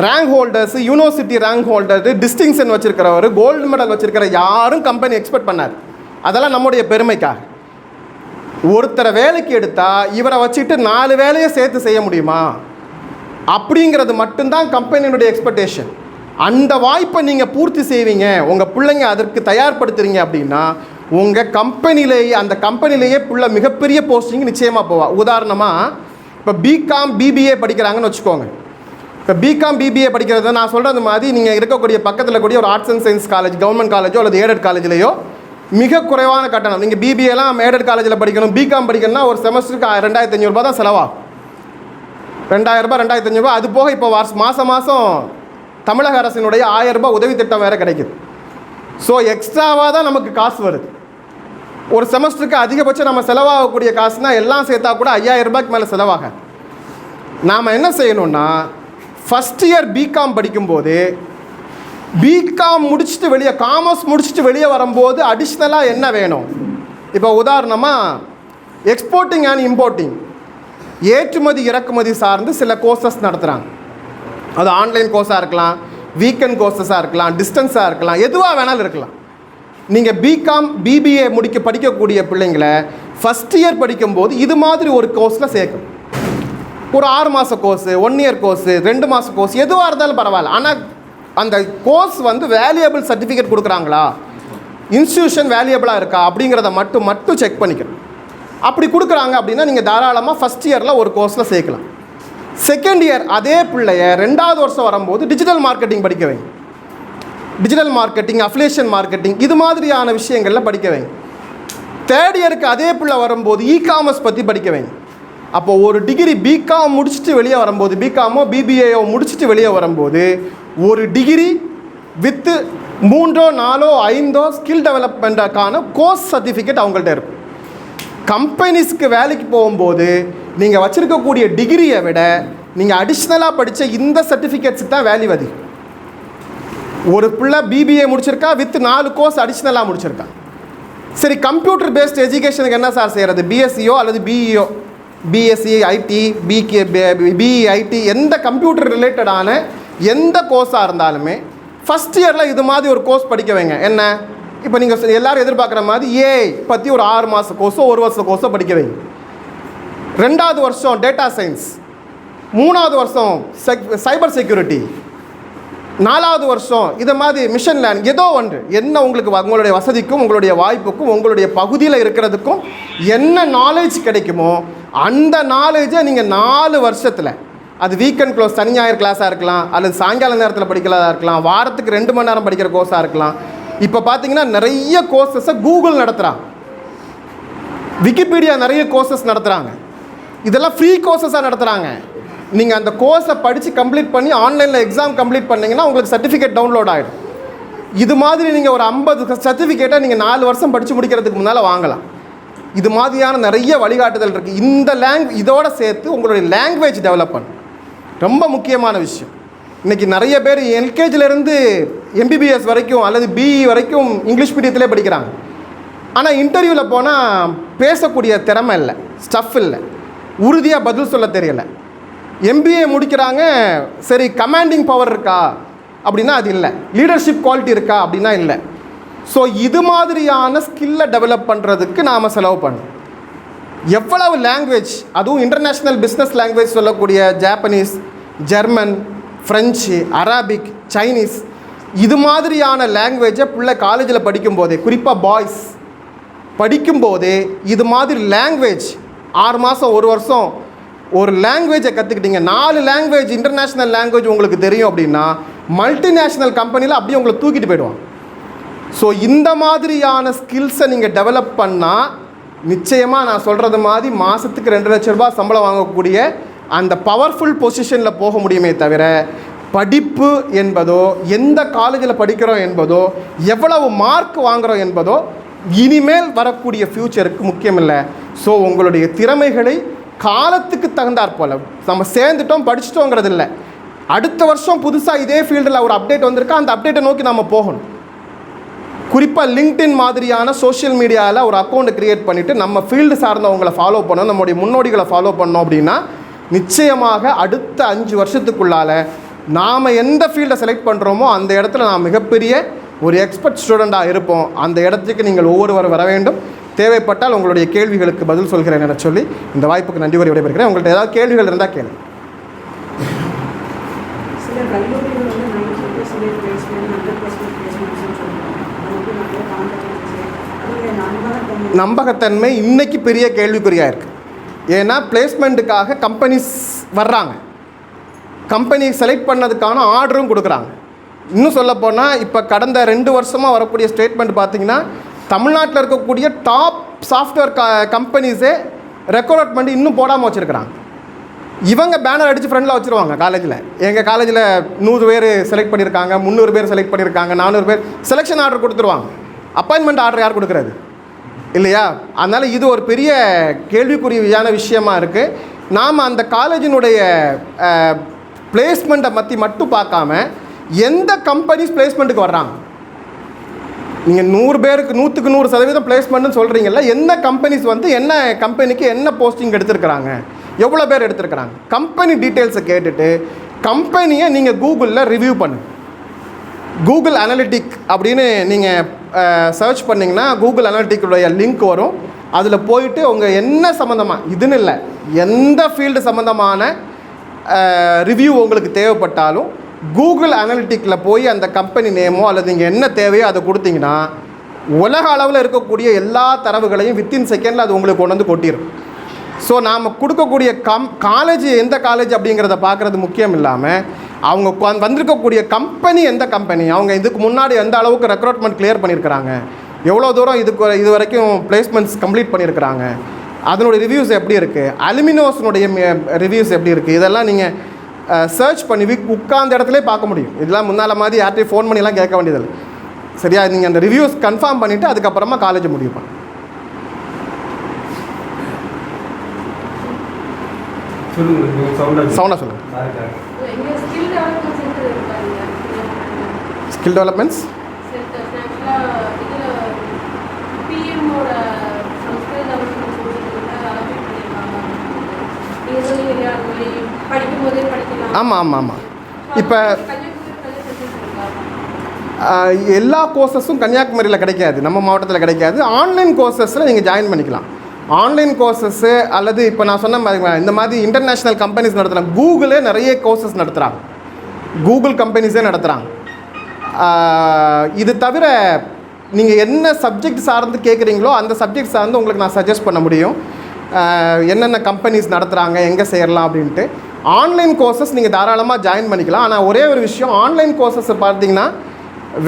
Rank holders, university rank holder, distinction வச்சுருக்கிறவர், கோல்டு மெடல் வச்சுருக்கிற யாரும் கம்பெனி எக்ஸ்பெக்ட் பண்ணார். அதெல்லாம் நம்முடைய பெருமைக்காக. ஒருத்தரை வேலைக்கு எடுத்தால் இவரை வச்சுட்டு 4 வேலையை சேர்த்து செய்ய முடியுமா அப்படிங்கிறது மட்டும்தான் கம்பெனியினுடைய எக்ஸ்பெக்டேஷன். அந்த வாய்ப்பை நீங்கள் பூர்த்தி செய்வீங்க, உங்கள் பிள்ளைங்க அதற்கு தயார்படுத்துறீங்க அப்படின்னா உங்கள் கம்பெனிலேயே, அந்த கம்பெனிலேயே பிள்ளை மிகப்பெரிய போஸ்டிங் நிச்சயமாக போவா. உதாரணமாக இப்போ பிகாம் பிபிஏ படிக்கிறாங்கன்னு வச்சுக்கோங்க. இப்போ பிகாம் பிபிஏ படிக்கிறது நான் சொல்கிறது மாதிரி நீங்கள் இருக்கக்கூடிய பக்கத்தில் கூடிய ஒரு arts and science college, government காலேஜோ அல்லது எய்டட் காலேஜ்லேயோ மிக குறைவான கட்டணம். நீங்கள் பிபிஏலாம் எய்டட் காலேஜில் படிக்கணும், பிகாம் படிக்கணும்னா ஒரு செமஸ்டருக்கு 2500 ரூபா தான் செலவாகும். 2000 ரூபா 2500 ரூபா. அது போக இப்போ மாதம் தமிழக அரசினுடைய 1000 ரூபாய் உதவி திட்டம் வேறு கிடைக்குது. ஸோ எக்ஸ்ட்ராவாக தான் நமக்கு காசு வருது. ஒரு செமஸ்டருக்கு அதிகபட்சம் நம்ம செலவாகக்கூடிய காசுனா எல்லாம் சேர்த்தா கூட 5000 ரூபாய்க்கு மேலே செலவாக. நாம் என்ன செய்யணும்னா ஃபஸ்ட் இயர் பிகாம் படிக்கும்போது பிகாம் முடிச்சுட்டு வெளியே, காமர்ஸ் முடிச்சுட்டு வெளியே வரும்போது அடிஷ்னலாக என்ன வேணும்? இப்போ உதாரணமாக எக்ஸ்போர்ட்டிங் அண்ட் இம்போர்ட்டிங், ஏற்றுமதி இறக்குமதி சார்ந்து சில கோர்சஸ் நடத்துகிறாங்க. அது ஆன்லைன் கோர்ஸாக இருக்கலாம், வீக்கெண்ட் கோர்சஸாக இருக்கலாம், டிஸ்டன்ஸாக இருக்கலாம், எதுவாக வேணாலும் இருக்கலாம். நீங்கள் பிகாம் பிபிஏ படிக்கக்கூடிய பிள்ளைங்களை ஃபஸ்ட் இயர் படிக்கும்போது இது மாதிரி ஒரு கோர்ஸில் சேர்க்கணும். ஒரு 6 மாத கோர்ஸு, 1 இயர் கோர்ஸு, 2 மாத கோர்ஸ், எதுவாக இருந்தாலும் பரவாயில்ல. ஆனால் அந்த கோர்ஸ் வந்து வேல்யூபிள் சர்டிஃபிகேட் கொடுக்குறாங்களா, இன்ஸ்டியூஷன் வேல்யூபிளாக இருக்கா அப்படிங்கிறத மட்டும் செக் பண்ணிக்கணும். அப்படி கொடுக்குறாங்க அப்படின்னா நீங்கள் தாராளமாக ஃபஸ்ட் இயரில் ஒரு கோர்ஸில் சேர்க்கலாம். செகண்ட் இயர் அதே பிள்ளைய 2வது வருஷம் வரும்போது டிஜிட்டல் மார்க்கெட்டிங் படிக்க வைங்க. டிஜிட்டல் மார்க்கெட்டிங், அஃபிலியேஷன் மார்க்கெட்டிங், இது மாதிரியான விஷயங்களில் படிக்க வைங்க. தேர்ட் இயருக்கு அதே பிள்ளை வரும்போது இ-காமர்ஸ் பற்றி படிக்க வைங்க. அப்போது ஒரு டிகிரி பிகாம் முடிச்சுட்டு வெளியே வரும்போது, பிகாமோ பிபிஏயோ முடிச்சுட்டு வெளியே வரும்போது ஒரு degree with 3, 4, 5 skill டெவலப்மெண்ட்டுக்கான course certificate அவங்கள்ட்ட இருக்கும். கம்பெனிஸ்க்கு வேலைக்கு போகும்போது நீங்கள் வச்சுருக்கக்கூடிய டிகிரியை விட நீங்கள் அடிஷ்னலாக படித்த இந்த சர்டிஃபிகேட்ஸுக்கு தான் வேல்யூ அதிகம். ஒரு பிள்ளை பிபிஏ முடிச்சிருக்கா வித் 4 கோர்ஸ் அடிஷ்னலாக முடிச்சிருக்கா. சரி, கம்ப்யூட்டர் பேஸ்ட் எஜுகேஷனுக்கு என்ன சார் செய்கிறது? பிஎஸ்சியோ அல்லது பிஇஓ, பிஎஸ்சி ஐடி, பிஇஐடி, எந்த கம்ப்யூட்டர் ரிலேட்டடான எந்த கோர்ஸாக இருந்தாலுமே ஃபஸ்ட் இயரில் இது மாதிரி ஒரு கோர்ஸ் படிக்க வைங்க. என்ன, இப்போ நீங்கள் எல்லோரும் எதிர்பார்க்குற மாதிரி ஏஐ பற்றி ஒரு 6 மாத கோர்ஸோ 1 வருஷ கோர்ஸோ படிக்க வைங்க. 2வது வருஷம் டேட்டா சயின்ஸ், 3வது வருஷம் சைபர் செக்யூரிட்டி, 4வது வருஷம் இதை மாதிரி மிஷன் லேர்னிங், ஏதோ ஒன்று என்ன உங்களுக்கு உங்களுடைய வசதிக்கும் உங்களுடைய வாய்ப்புக்கும் உங்களுடைய பகுதியில் இருக்கிறதுக்கும் என்ன நாலேஜ் கிடைக்குமோ அந்த நாலேஜை நீங்கள் 4 வருஷத்தில், அது வீக்கெண்ட் க்ளோஸ் சனி ஞாயிறு கிளாஸாக இருக்கலாம், அல்லது சாயங்கால நேரத்தில் படிக்கிறதா இருக்கலாம், வாரத்துக்கு 2 மணி நேரம் படிக்கிற கோர்ஸாக இருக்கலாம். இப்போ பார்த்தீங்கன்னா நிறைய கோர்சஸை கூகுள் நடத்துகிறாங்க, விக்கிபீடியா நிறைய கோர்சஸ் நடத்துகிறாங்க. இதெல்லாம் ஃப்ரீ கோர்சஸாக நடத்துகிறாங்க. நீங்கள் அந்த கோர்ஸை படித்து கம்ப்ளீட் பண்ணி ஆன்லைனில் எக்ஸாம் கம்ப்ளீட் பண்ணிங்கன்னா உங்களுக்கு சர்டிஃபிகேட் டவுன்லோட் ஆகிடும். இது மாதிரி நீங்கள் ஒரு 50 சர்டிஃபிகேட்டை நீங்கள் 4 வருஷம் படித்து முடிக்கிறதுக்கு முன்னால் வாங்கலாம். இது மாதிரியான நிறைய வழிகாட்டுதல் இருக்குது. இந்த இதோட சேர்த்து உங்களுடைய லாங்குவேஜ் டெவலப் பண்ணணும், ரொம்ப முக்கியமான விஷயம். இன்றைக்கி நிறைய பேர் எல்கேஜிலேருந்து எம்பிபிஎஸ் வரைக்கும் அல்லது பிஇ வரைக்கும் இங்கிலீஷ் மீடியத்திலே படிக்கிறாங்க. ஆனால் இன்டர்வியூவில் போனால் பேசக்கூடிய திறமை இல்லை, ஸ்டஃப் இல்லை, உறுதியாக பதில் சொல்ல தெரியலை. எம்பிஏ முடிக்கிறாங்க, சரி கமாண்டிங் பவர் இருக்கா அப்படின்னா அது இல்லை, லீடர்ஷிப் குவாலிட்டி இருக்கா அப்படின்னா இல்லை. ஸோ இது மாதிரியான ஸ்கில்லை டெவலப் பண்ணுறதுக்கு நாம் செலவு பண்ணணும். எவ்வளவு லாங்குவேஜ், அதுவும் இன்டர்நேஷ்னல் பிஸ்னஸ் லாங்குவேஜ் சொல்லக்கூடிய Japanese, German, French, Arabic, Chinese, இது மாதிரியான லாங்குவேஜை பிள்ளை காலேஜில் படிக்கும்போதே, குறிப்பாக பாய்ஸ் படிக்கும்போதே இது மாதிரி லாங்குவேஜ் 6 மாதம் 1 வருஷம் ஒரு லாங்குவேஜை கற்றுக்கிட்டீங்க, 4 லாங்குவேஜ் இன்டர்நேஷ்னல் லாங்குவேஜ் உங்களுக்கு தெரியும் அப்படின்னா மல்டிநேஷ்னல் கம்பெனியில் அப்படியே உங்களை தூக்கிட்டு போயிடுவாங்க. ஸோ இந்த மாதிரியான ஸ்கில்ஸை நீங்கள் டெவலப் பண்ணால் நிச்சயமாக நான் சொல்கிறது மாதிரி மாதத்துக்கு 2 லட்ச ரூபா சம்பளம் வாங்கக்கூடிய அந்த பவர்ஃபுல் பொசிஷனில் போக முடியுமே தவிர படிப்பு என்பதோ, எந்த காலேஜில் படிக்கிறோம் என்பதோ, எவ்வளவு மார்க் வாங்குகிறோம் என்பதோ இனிமேல் வரக்கூடிய ஃப்யூச்சருக்கு முக்கியம் இல்லை. ஸோ உங்களுடைய திறமைகளை காலத்துக்கு தகுந்தாற் போல் நம்ம சேர்ந்துட்டோம் படிச்சிட்டோங்கிறது இல்லை, அடுத்த வருஷம் புதுசாக இதே ஃபீல்டில் ஒரு அப்டேட் வந்திருக்கா, அந்த அப்டேட்டை நோக்கி நம்ம போகணும். குறிப்பாக லிங்க்டின் மாதிரியான சோஷியல் மீடியாவில் ஒரு அக்கௌண்ட்டை க்ரியேட் பண்ணிவிட்டு நம்ம ஃபீல்டு சார்ந்தவங்களை ஃபாலோ பண்ணணும், நம்முடைய முன்னோடிகளை ஃபாலோ பண்ணோம் அப்படின்னா நிச்சயமாக அடுத்த 5 வருஷத்துக்குள்ளால் நாம் எந்த ஃபீல்டை செலக்ட் பண்ணுறோமோ அந்த இடத்துல நாம் மிகப்பெரிய ஒரு எக்ஸ்பர்ட் ஸ்டூடெண்ட்டாக இருப்போம். அந்த இடத்துக்கு நீங்கள் ஒவ்வொருவரும் வர வேண்டும். தேவைப்பட்டால் உங்களுடைய கேள்விகளுக்கு பதில் சொல்கிறேன் என சொல்லி இந்த வாய்ப்புக்கு நன்றி கூறி விடைபெறுகிறேன். உங்கள்கிட்ட ஏதாவது கேள்விகள் இருந்தால் கேள்வி. நம்பகத்தன்மை இன்றைக்கி பெரிய கேள்விக்குறியாக இருக்குது. ஏன்னா பிளேஸ்மெண்ட்டுக்காக கம்பெனிஸ் வர்றாங்க, கம்பெனி செலக்ட் பண்ணதுக்கான ஆர்டரும் கொடுக்குறாங்க. இன்னும் சொல்லப்போனால் இப்போ கடந்த 2 வருஷமாக வரக்கூடிய ஸ்டேட்மெண்ட் பார்த்திங்கன்னா தமிழ்நாட்டில் இருக்கக்கூடிய டாப் சாஃப்ட்வேர் கம்பெனிஸே ரெக்ரூட்மெண்ட் இன்னும் போடாமல் வச்சுருக்கிறாங்க. இவங்க பேனர் அடித்து ஃப்ரெண்டில் வச்சுருவாங்க. காலேஜில் எங்கள் காலேஜில் 100 பேர் செலக்ட் பண்ணியிருக்காங்க, 300 பேர் செலக்ட் பண்ணியிருக்காங்க, 400 பேர் செலெக்ஷன் ஆர்டர் கொடுத்துருவாங்க. அப்பாயின்மெண்ட் ஆர்டர் யார் கொடுக்குறது இல்லையா? அதனால் இது ஒரு பெரிய கேள்விக்குறியான விஷயமா இருக்குது. நாம் அந்த காலேஜினுடைய பிளேஸ்மெண்ட்டை பற்றி மட்டும் பார்க்காம எந்த கம்பெனிஸ் பிளேஸ்மெண்ட்டுக்கு வர்றாங்க, நீங்கள் 100 பேருக்கு 100க்கு 100% பிளேஸ்மெண்ட்னு சொல்கிறீங்கல்ல, எந்த கம்பெனிஸ் வந்து என்ன கம்பெனிக்கு என்ன போஸ்டிங் எடுத்திருக்கிறாங்க, எவ்வளோ பேர் எடுத்திருக்கிறாங்க, கம்பெனி டீட்டெயில்ஸை கேட்டுட்டு கம்பெனியை நீங்கள் கூகுளில் ரிவ்யூ பண்ணுங்கள். கூகுள் அனலிட்டிக் அப்படின்னு நீங்கள் சர்ச் பண்ணிங்கன்னா கூகுள் அனலிட்டிக்குடைய லிங்க் வரும். அதில் போயிட்டு உங்கள் என்ன சம்மந்தமாக இதுன்னு இல்லை, எந்த ஃபீல்டு சம்மந்தமான ரிவ்யூ உங்களுக்கு தேவைப்பட்டாலும் கூகுள் அனலிட்டிக்கில் போய் அந்த கம்பெனி நேமோ அல்லது நீங்கள் என்ன தேவையோ அதை கொடுத்தீங்கன்னா உலக அளவில் இருக்கக்கூடிய எல்லா தரவுகளையும் வித்தின் செகண்டில் அது உங்களுக்கு கொண்டு வந்து கொட்டிடும். ஸோ நாம் கொடுக்கக்கூடிய காலேஜ் எந்த காலேஜ் அப்படிங்கிறத பார்க்குறது முக்கியம் இல்லாமல் அவங்க வந்திருக்கக்கூடிய கம்பெனி எந்த கம்பெனி, அவங்க இதுக்கு முன்னாடி எந்த அளவுக்கு ரெக்ரூட்மெண்ட் கிளியர் பண்ணியிருக்கிறாங்க, எவ்வளோ தூரம் இது வரைக்கும் பிளேஸ்மெண்ட்ஸ் கம்ப்ளீட் பண்ணியிருக்கிறாங்க, அதனுடைய ரிவ்யூஸ் எப்படி இருக்குது, அலுமினோஸ்னுடைய ரிவ்யூஸ் எப்படி இருக்குது, இதெல்லாம் நீங்கள் சர்ச் பண்ணி உட்கார்ந்த இடத்துல பார்க்க முடியும். இதெல்லாம் முன்னால் மாதிரி யார்ட்டையும் ஃபோன் பண்ணிலாம் கேட்க வேண்டியதில்லை. சரியா? நீங்கள் அந்த ரிவ்யூஸ் கன்ஃபார்ம் பண்ணிவிட்டு அதுக்கப்புறமா காலேஜ் முடிவு பண்ணு. சவுண்டாக சொல்லுங்கள். ஸ்கில் டெவலப்மெண்ட்ஸ் ஆமாம் ஆமாம் ஆமாம். இப்போ எல்லா கோர்சஸும் கன்னியாகுமரியில் கிடைக்காது, நம்ம மாவட்டத்தில் கிடைக்காது. ஆன்லைன் கோர்சஸில் நீங்கள் ஜாயின் பண்ணிக்கலாம். ஆன்லைன் கோர்சஸ்ஸு அல்லது இப்போ நான் சொன்ன மாதிரி இந்த மாதிரி இன்டர்நேஷ்னல் கம்பெனிஸ் நடத்துகிறாங்க. கூகுளே நிறைய கோர்சஸ் நடத்துகிறாங்க, கூகுள் கம்பெனிஸே நடத்துகிறாங்க. இது தவிர நீங்கள் என்ன சப்ஜெக்ட் சார்ந்து கேட்குறீங்களோ அந்த சப்ஜெக்ட் சார்ந்து உங்களுக்கு நான் சஜஸ்ட் பண்ண முடியும், என்னென்ன கம்பெனிஸ் நடத்துகிறாங்க, எங்கே சேரலாம் அப்படின்ட்டு. ஆன்லைன் கோர்சஸ் நீங்கள் தாராளமாக ஜாயின் பண்ணிக்கலாம். ஆனால் ஒரே ஒரு விஷயம், ஆன்லைன் கோர்சஸை பார்த்தீங்கன்னா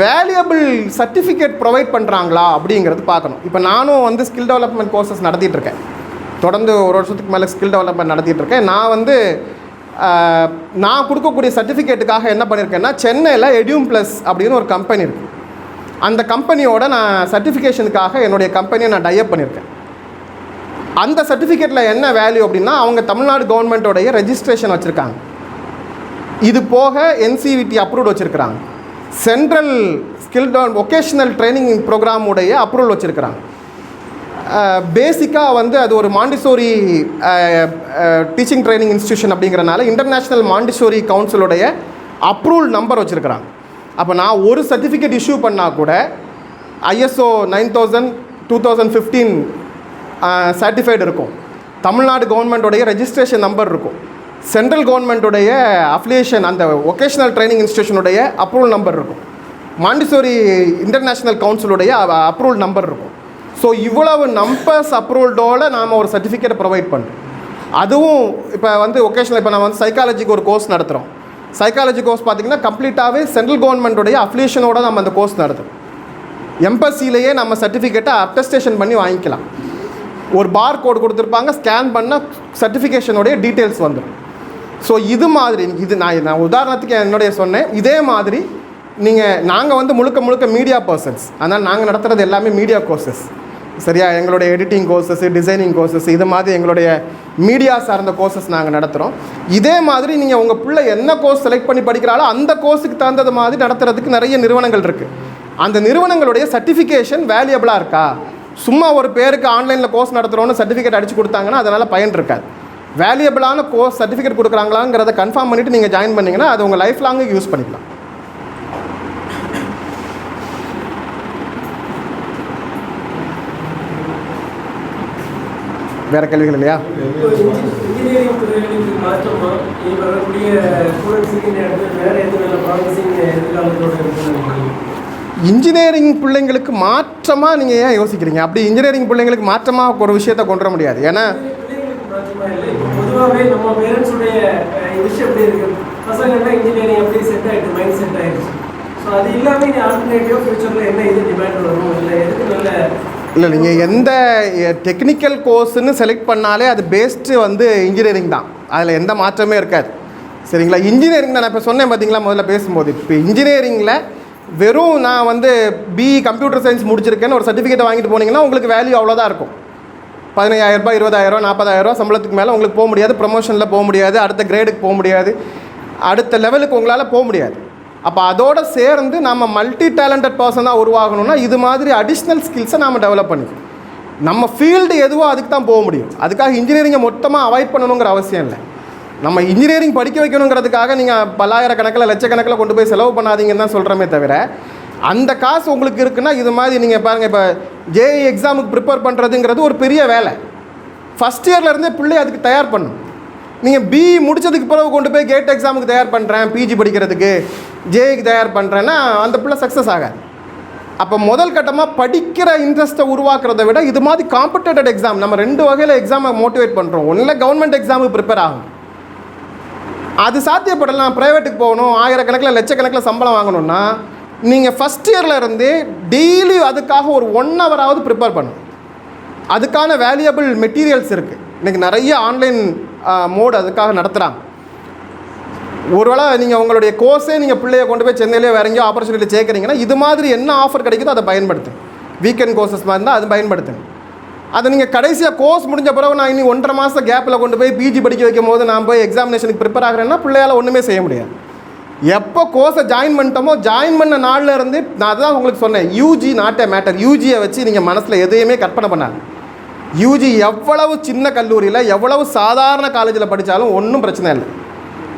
வேல்யூபிள் சர்டிஃபிகேட் ப்ரொவைட் பண்ணுறாங்களா அப்படிங்கிறது பார்க்கணும். இப்போ நானும் வந்து ஸ்கில் டெவலப்மெண்ட் கோர்சஸ் நடத்திட்டுருக்கேன், தொடர்ந்து 1 வருஷத்துக்கு மேலே ஸ்கில் டெவலப்மெண்ட் நடத்திட்டுருக்கேன். நான் கொடுக்கக்கூடிய சர்டிஃபிகேட்டுக்காக என்ன பண்ணியிருக்கேன்னா, சென்னையில் எடியூம் ப்ளஸ் அப்படின்னு ஒரு கம்பெனி இருக்குது. அந்த கம்பெனியோட நான் சர்டிஃபிகேஷனுக்காக என்னுடைய கம்பெனியை நான் டைப் பண்ணியிருக்கேன். அந்த சர்டிஃபிகேட்டில் என்ன வேல்யூ அப்படின்னா, அவங்க தமிழ்நாடு கவர்மெண்ட்டோடைய ரெஜிஸ்ட்ரேஷன் வச்சுருக்காங்க, இது போக என்சிவிடி அப்ரூவ்ட் வச்சுருக்கிறாங்க, சென்ட்ரல் ஸ்கில் வொகேஷ்னல் ட்ரைனிங் ப்ரோக்ராமுடைய அப்ரூவல் வச்சுருக்கிறாங்க. பேசிக்காக வந்து அது ஒரு மாண்டிசோரி டீச்சிங் ட்ரைனிங் இன்ஸ்டியூஷன் அப்படிங்கிறனால இன்டர்நேஷ்னல் மாண்டிசோரி கவுன்சிலுடைய அப்ரூவல் நம்பர் வச்சுருக்கிறாங்க. அப்போ நான் ஒரு சர்டிஃபிகேட் இஷ்யூ பண்ணால் கூட ISO 9000 2015 சர்டிஃபைடு இருக்கும், தமிழ்நாடு கவர்மெண்ட்டோடைய ரெஜிஸ்ட்ரேஷன் நம்பர் இருக்கும், சென்ட்ரல் கவர்மெண்ட்டுடைய அஃபிலியேஷன் அந்த வொகேஷ்னல் ட்ரைனிங் இன்ஸ்டியூஷனுடைய அப்ரூவல் நம்பர் இருக்கும், மாண்டிசோரி இன்டர்நேஷ்னல் கவுன்சிலுடைய அப்ரூவல் நம்பர் இருக்கும். ஸோ இவ்வளவு நம்பர்ஸ் அப்ரூவல்டோடு நாம் ஒரு சர்டிஃபிகேட்டை ப்ரொவைட் பண்ணுறோம். அதுவும் இப்போ வந்து வொகேஷ்னல், இப்போ நம்ம வந்து சைக்காலஜிக்கு ஒரு கோர்ஸ் நடத்துகிறோம். சைக்காலஜி கோர்ஸ் பார்த்திங்கன்னா கம்ப்ளீட்டாகவே சென்ட்ரல் கவர்மெண்ட்டுடைய அஃபிலியேஷனோடு நம்ம அந்த கோர்ஸ் நடத்துகிறோம். எம்பசிலேயே நம்ம சர்டிஃபிகேட்டை அட்டஸ்டேஷன் பண்ணி வாங்கிக்கலாம். ஒரு பார் கோடு கொடுத்துருப்பாங்க, ஸ்கேன் பண்ணால் சர்டிஃபிகேஷனுடைய டீட்டெயில்ஸ் வந்துடும். ஸோ இது மாதிரி நான் உதாரணத்துக்கு என்னுடைய சொன்னேன். இதே மாதிரி நாங்கள் வந்து முழுக்க மீடியா பர்சன்ஸ், அதனால் நாங்கள் நடத்துகிறது எல்லாமே மீடியா கோர்சஸ். சரியா? எங்களுடைய எடிட்டிங் கோர்சஸ், டிசைனிங் கோர்சஸ், இது மாதிரி எங்களுடைய மீடியா சார்ந்த கோர்சஸ் நாங்கள் நடத்துகிறோம். இதே மாதிரி நீங்கள் உங்கள் பிள்ளை என்ன கோர்ஸ் செலக்ட் பண்ணி படிக்கிறாலோ அந்த கோர்ஸுக்கு தகுந்தது மாதிரி நடத்துறதுக்கு நிறைய நிறுவனங்கள் இருக்குது. அந்த நிறுவனங்களுடைய சர்டிஃபிகேஷன் வேல்யூபிளாக இருக்கா? சும்மா ஒரு பேருக்கு ஆன்லைனில் கோர்ஸ் நடத்துகிறோன்னு சர்டிஃபிகேட் அடித்து கொடுத்தாங்கன்னா அதனால் பயன் இருக்காது. வேல்யூபிளான கோர்ஸ் சர்டிஃபிகேட் கொடுக்குறாங்களாங்கிறத கன்ஃபார்ம் பண்ணிவிட்டு நீங்கள் ஜாயின் பண்ணிங்கன்னா அது உங்கள் லைஃப் லாங்குக்கு யூஸ் பண்ணிக்கலாம். வேறு கேள்விகள் இல்லையா? இன்ஜினியரிங் துறைகளுக்கு மாற்றமா வரக்கூடிய ஸ்டூடெண்ட்ஸுக்கு இந்த இடத்துல வேறு எதுவும் ப்ராமிசிங் எதிர்காலத்தோட இருக்குன்னு இன்ஜினியரிங் பிள்ளைங்களுக்கு மாற்றமாக நீங்கள் ஏன் யோசிக்கிறீங்க? அப்படி இன்ஜினியரிங் பிள்ளைங்களுக்கு மாற்றமாக ஒரு விஷயத்தை கொண்டு வர முடியாது. ஏன்னா பிள்ளைங்களுக்கு மாற்றமாக இல்லை. இப்போ பொதுவாகவே நம்ம பேரண்ட்ஸுடைய விஷயம் எப்படி இருக்குது, பசங்கன்னா இன்ஜினியரிங் எப்படி செட் ஆகிட்டு மைண்ட் செட் ஆகிடுச்சு. ஸோ அது இல்லாமல் நீ ஆல்டர்னேட்டிவாக ஃபியூச்சரில் என்ன இது டிமாண்ட் வரும், இல்லை எதுக்கு நல்ல இல்லை, நீங்கள் எந்த டெக்னிக்கல் கோர்ஸ்ன்னு செலக்ட் பண்ணாலே அது பேஸ்ட்டு வந்து இன்ஜினியரிங் தான். அதில் எந்த மாற்றமே இருக்காது. சரிங்களா? இன்ஜினியரிங் தான் நான் இப்போ சொன்னேன் பார்த்தீங்களா முதல்ல பேசும்போது. இப்போ இன்ஜினியரிங்கில் வெறும் நான் வந்து பிஇ கம்ப்யூட்டர் சயின்ஸ் முடிச்சிருக்கேன்னு ஒரு சர்டிஃபிகேட்டை வாங்கிட்டு போனீங்கன்னா உங்களுக்கு வேல்யூ அவ்வளோதான் இருக்கும். 15,000 ரூபாய், 20,000 ரூபா, 40,000 ரூபா சம்பளத்துக்கு மேலே உங்களுக்கு போக முடியாது. ப்ரமோஷனில் போக முடியாது. அடுத்த கிரேடுக்கு போக முடியாது. அடுத்த லெவலுக்கு உங்களால் போக முடியாது. அப்போ அதோடு சேர்ந்து நம்ம மல்டி டேலண்டட் பர்சனாக உருவாகணும்னா இது மாதிரி அடிஷ்னல் ஸ்கில்ஸை நாம் டெவலப் பண்ணிக்கணும். நம்ம ஃபீல்டு எதுவோ அதுக்கு தான் போக முடியும். அதுக்காக இன்ஜினியரிங்கை மொத்தமாக அவாய்ட் பண்ணணுங்கிற அவசியம் இல்லை. நம்ம இன்ஜினியரிங் படிக்க வைக்கணுங்கிறதுக்காக நீங்கள் பல்லாயிரக்கணக்கில் லட்சக்கணக்கில் கொண்டு போய் செலவு பண்ணாதீங்கன்னு தான் சொல்கிறோமே தவிர, அந்த காசு உங்களுக்கு இருக்குன்னா இது மாதிரி நீங்கள் பாருங்கள். இப்போ ஜேஇ எக்ஸாமுக்கு ப்ரிப்பேர் பண்ணுறதுங்கிறது ஒரு பெரிய வேலை. ஃபஸ்ட் இயர்லேருந்தே பிள்ளை அதுக்கு தயார் பண்ணணும். நீங்கள் பிஇ முடித்ததுக்கு பிறகு கொண்டு போய் கேட் எக்ஸாமுக்கு தயார் பண்ணுறேன், பிஜி படிக்கிறதுக்கு, ஜேஇக்கு தயார் பண்ணுறேன்னா அந்த பிள்ளை சக்ஸஸ் ஆகாது. அப்போ முதல் கட்டமாக படிக்கிற இன்ட்ரெஸ்ட்டை உருவாக்குறத விட இது மாதிரி காம்படேட்டட் எக்ஸாம் நம்ம 2 வகையில் எக்ஸாமை மோட்டிவேட் பண்ணுறோம். ஒன்றில் கவர்மெண்ட் எக்ஸாமுக்கு ப்ரிப்பேர் ஆகும், அது சாத்தியப்படலாம். ப்ரைவேட்டுக்கு போகணும், ஆயிரக்கணக்கில் லட்சக்கணக்கில் சம்பளம் வாங்கணும்னா நீங்கள் ஃபஸ்ட் இயரில் இருந்தே டெய்லி அதுக்காக ஒரு 1 ஹவராவது ப்ரிப்பேர் பண்ணணும். அதுக்கான வேல்யூபிள் மெட்டீரியல்ஸ் இருக்குது. இன்றைக்கி நிறைய ஆன்லைன் மோடு அதுக்காக நடத்துகிறாங்க. ஒருவேளை நீங்கள் உங்களுடைய கோர்ஸே நீங்கள் பிள்ளையை கொண்டு போய் சென்னையிலே வேறு எங்கேயோ ஆப்பர்ச்சுனிட்டி சேர்க்குறீங்கன்னா இது மாதிரி என்ன ஆஃபர் கிடைக்குதோ அதை பயன்படுத்துங்க. வீக்கெண்ட் கோர்சஸ் மாதிரி இருந்தால் அது பயன்படுத்துங்க. அதை நீங்கள் கடைசியாக கோர்ஸ் முடிஞ்ச பிறகு நான் இனி 1.5 மாதம் கேப்பில் கொண்டு போய் பிஜி படிக்க வைக்கும் போது நான் போய் எக்ஸாமினேஷனுக்கு ப்ரிப்பேர் ஆகிறேன்னா பிள்ளையால் ஒன்றுமே செய்ய முடியாது. எப்போ கோர்ஸை ஜாயின் பண்ணிட்டோமோ ஜாயின் பண்ண நாளில் இருந்து நான் அதுதான் உங்களுக்கு சொன்னேன், யூஜி நாட் எ மேட்டர். யூஜியை வச்சு நீங்கள் மனசில் எதையுமே கற்பனை பண்ணாங்க. யூஜி எவ்வளவு சின்ன கல்லூரியில் எவ்வளவு சாதாரண காலேஜில் படித்தாலும் ஒன்றும் பிரச்சனை இல்லை.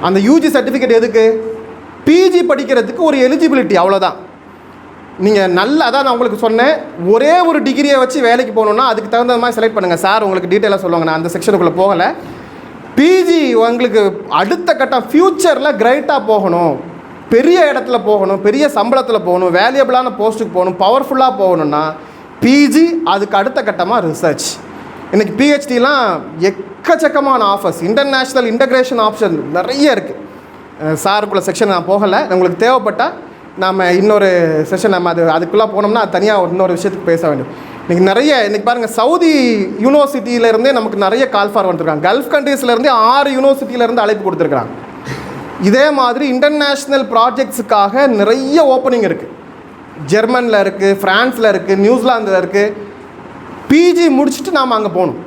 அந்த யூஜி சர்டிஃபிகேட் எதுக்கு? பிஜி படிக்கிறதுக்கு ஒரு எலிஜிபிலிட்டி, அவ்வளோதான். நீங்கள் நல்ல அதான் நான் உங்களுக்கு சொன்னேன், ஒரே ஒரு டிகிரியை வச்சு வேலைக்கு போகணுன்னா அதுக்கு தகுந்த மாதிரி செலக்ட் பண்ணுங்கள். சார் உங்களுக்கு டீட்டெயிலாக சொல்லுவாங்க, நான் அந்த செக்ஷனுக்குள்ளே போகலை. பிஜி உங்களுக்கு அடுத்த கட்டம் ஃப்யூச்சரில் கிரேட்டாக போகணும், பெரிய இடத்துல போகணும், பெரிய சம்பளத்தில் போகணும், வேல்யூபிளான போஸ்ட்டுக்கு போகணும், பவர்ஃபுல்லாக போகணுன்னா பிஜி. அதுக்கு அடுத்த கட்டமாக ரிசர்ச். இன்றைக்கி பிஹெச்டிலாம் எக்கச்சக்கமான ஆஃபர்ஸ், இன்டர்நேஷ்னல் இன்டகிரேஷன் ஆப்ஷன் நிறைய இருக்குது. சாருக்குள்ள செக்ஷன் நான் போகலை. உங்களுக்கு தேவைப்பட்டால் நாம் இன்னொரு செஷன் நம்ம அதுக்குள்ளே போனோம்னா அது தனியாக இன்னொரு விஷயத்துக்கு பேச வேண்டும். இன்றைக்கி நிறைய பாருங்கள், சவுதி யூனிவர்சிட்டியிலேருந்தே நமக்கு நிறைய கால் ஃபார் வந்துருக்காங்க. கல்ஃப் கண்ட்ரீஸ்லேருந்தே 6 யூனிவர்சிட்டியிலேருந்து அழைப்பு கொடுத்துருக்குறாங்க. இதே மாதிரி இன்டர்நேஷ்னல் ப்ராஜெக்ட்ஸுக்காக நிறைய ஓப்பனிங் இருக்குது. ஜெர்மனில் இருக்குது, ஃப்ரான்ஸில் இருக்குது, நியூசிலாந்தில் இருக்குது. பிஜி முடிச்சுட்டு நாம் அங்கே போகணும்.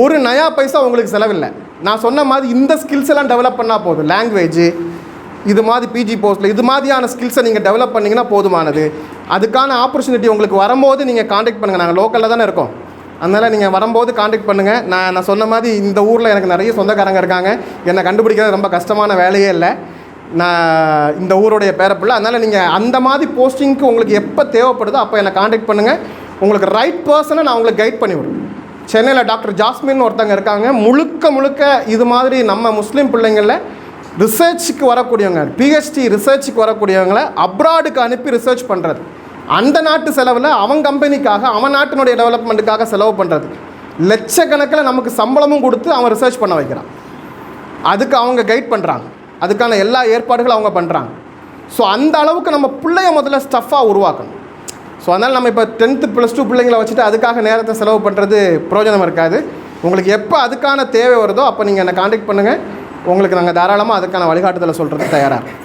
ஒரு நயா பைசா உங்களுக்கு செலவில்லை. நான் சொன்ன மாதிரி இந்த ஸ்கில்ஸ் எல்லாம் டெவலப் பண்ணால் போதும். லாங்குவேஜ் இது மாதிரி பிஜி போஸ்ட்டில் இது மாதிரியான ஸ்கில்ஸை நீங்கள் டெவலப் பண்ணிங்கன்னா போதுமானது. அதுக்கான ஆப்பர்ச்சுனிட்டி உங்களுக்கு வரும்போது நீங்கள் காண்டாக்ட் பண்ணுங்கள். நாங்கள் லோக்கலில் தானே இருக்கோம், அதனால் நீங்கள் வரும்போது காண்டாக்ட் பண்ணுங்கள். நான் சொன்ன மாதிரி இந்த ஊரில் எனக்கு நிறைய சொந்தக்காரங்க இருக்காங்க. என்னை கண்டுபிடிக்கிறது ரொம்ப கஷ்டமான வேலையே இல்லை. நான் இந்த ஊருடைய பேரப்பிள்ளை. அதனால் நீங்கள் அந்த மாதிரி போஸ்டிங்க்கு உங்களுக்கு எப்போ தேவைப்படுதோ அப்போ என்னை காண்டாக்ட் பண்ணுங்கள். உங்களுக்கு ரைட் பர்சனை நான் உங்களுக்கு கைட் பண்ணிவிடுவேன். சென்னையில் டாக்டர் ஜாஸ்மின் ஒருத்தங்க இருக்காங்க. முழுக்க இது மாதிரி நம்ம முஸ்லீம் பிள்ளைங்களில் ரிசர்ச்சுக்கு வரக்கூடியவங்க, பிஹெச்டி ரிசர்ச்சுக்கு வரக்கூடியவங்களை அப்ராடுக்கு அனுப்பி ரிசர்ச் பண்ணுறது, அந்த நாட்டு செலவில் அவன் கம்பெனிக்காக அவன் நாட்டினுடைய டெவலப்மெண்ட்டுக்காக செலவு பண்ணுறது, லட்சக்கணக்கில் நமக்கு சம்பளமும் கொடுத்து அவன் ரிசர்ச் பண்ண வைக்கிறான். அதுக்கு அவங்க கைட் பண்ணுறாங்க. அதுக்கான எல்லா ஏற்பாடுகளும் அவங்க பண்ணுறாங்க. ஸோ அந்த அளவுக்கு நம்ம பிள்ளைய முதல்ல ஸ்டஃப்பாக உருவாக்கணும். ஸோ அதனால் நம்ம இப்போ 10th +2 பிள்ளைங்களை வச்சுட்டு அதுக்காக நேரத்தை செலவு பண்ணுறது பிரயோஜனம் இருக்காது. உங்களுக்கு எப்போ அதுக்கான தேவை வருதோ அப்போ நீங்கள் என்னை காண்டாக்ட் பண்ணுங்கள். உங்களுக்கு நாங்கள் தாராளமாக அதுக்கான வழிகாட்டுதலை சொல்கிறதுக்கு தயாராக இருக்கோம்.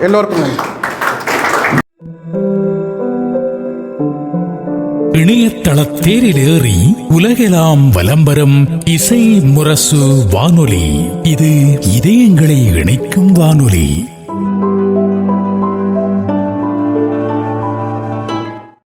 எல்லோருக்கும் நன்றி. இணையதள தேரிலேறி உலகெல்லாம் வலம் வரும் இசை முரசு வானொலி. இது இதயங்களை இணைக்கும் வானொலி.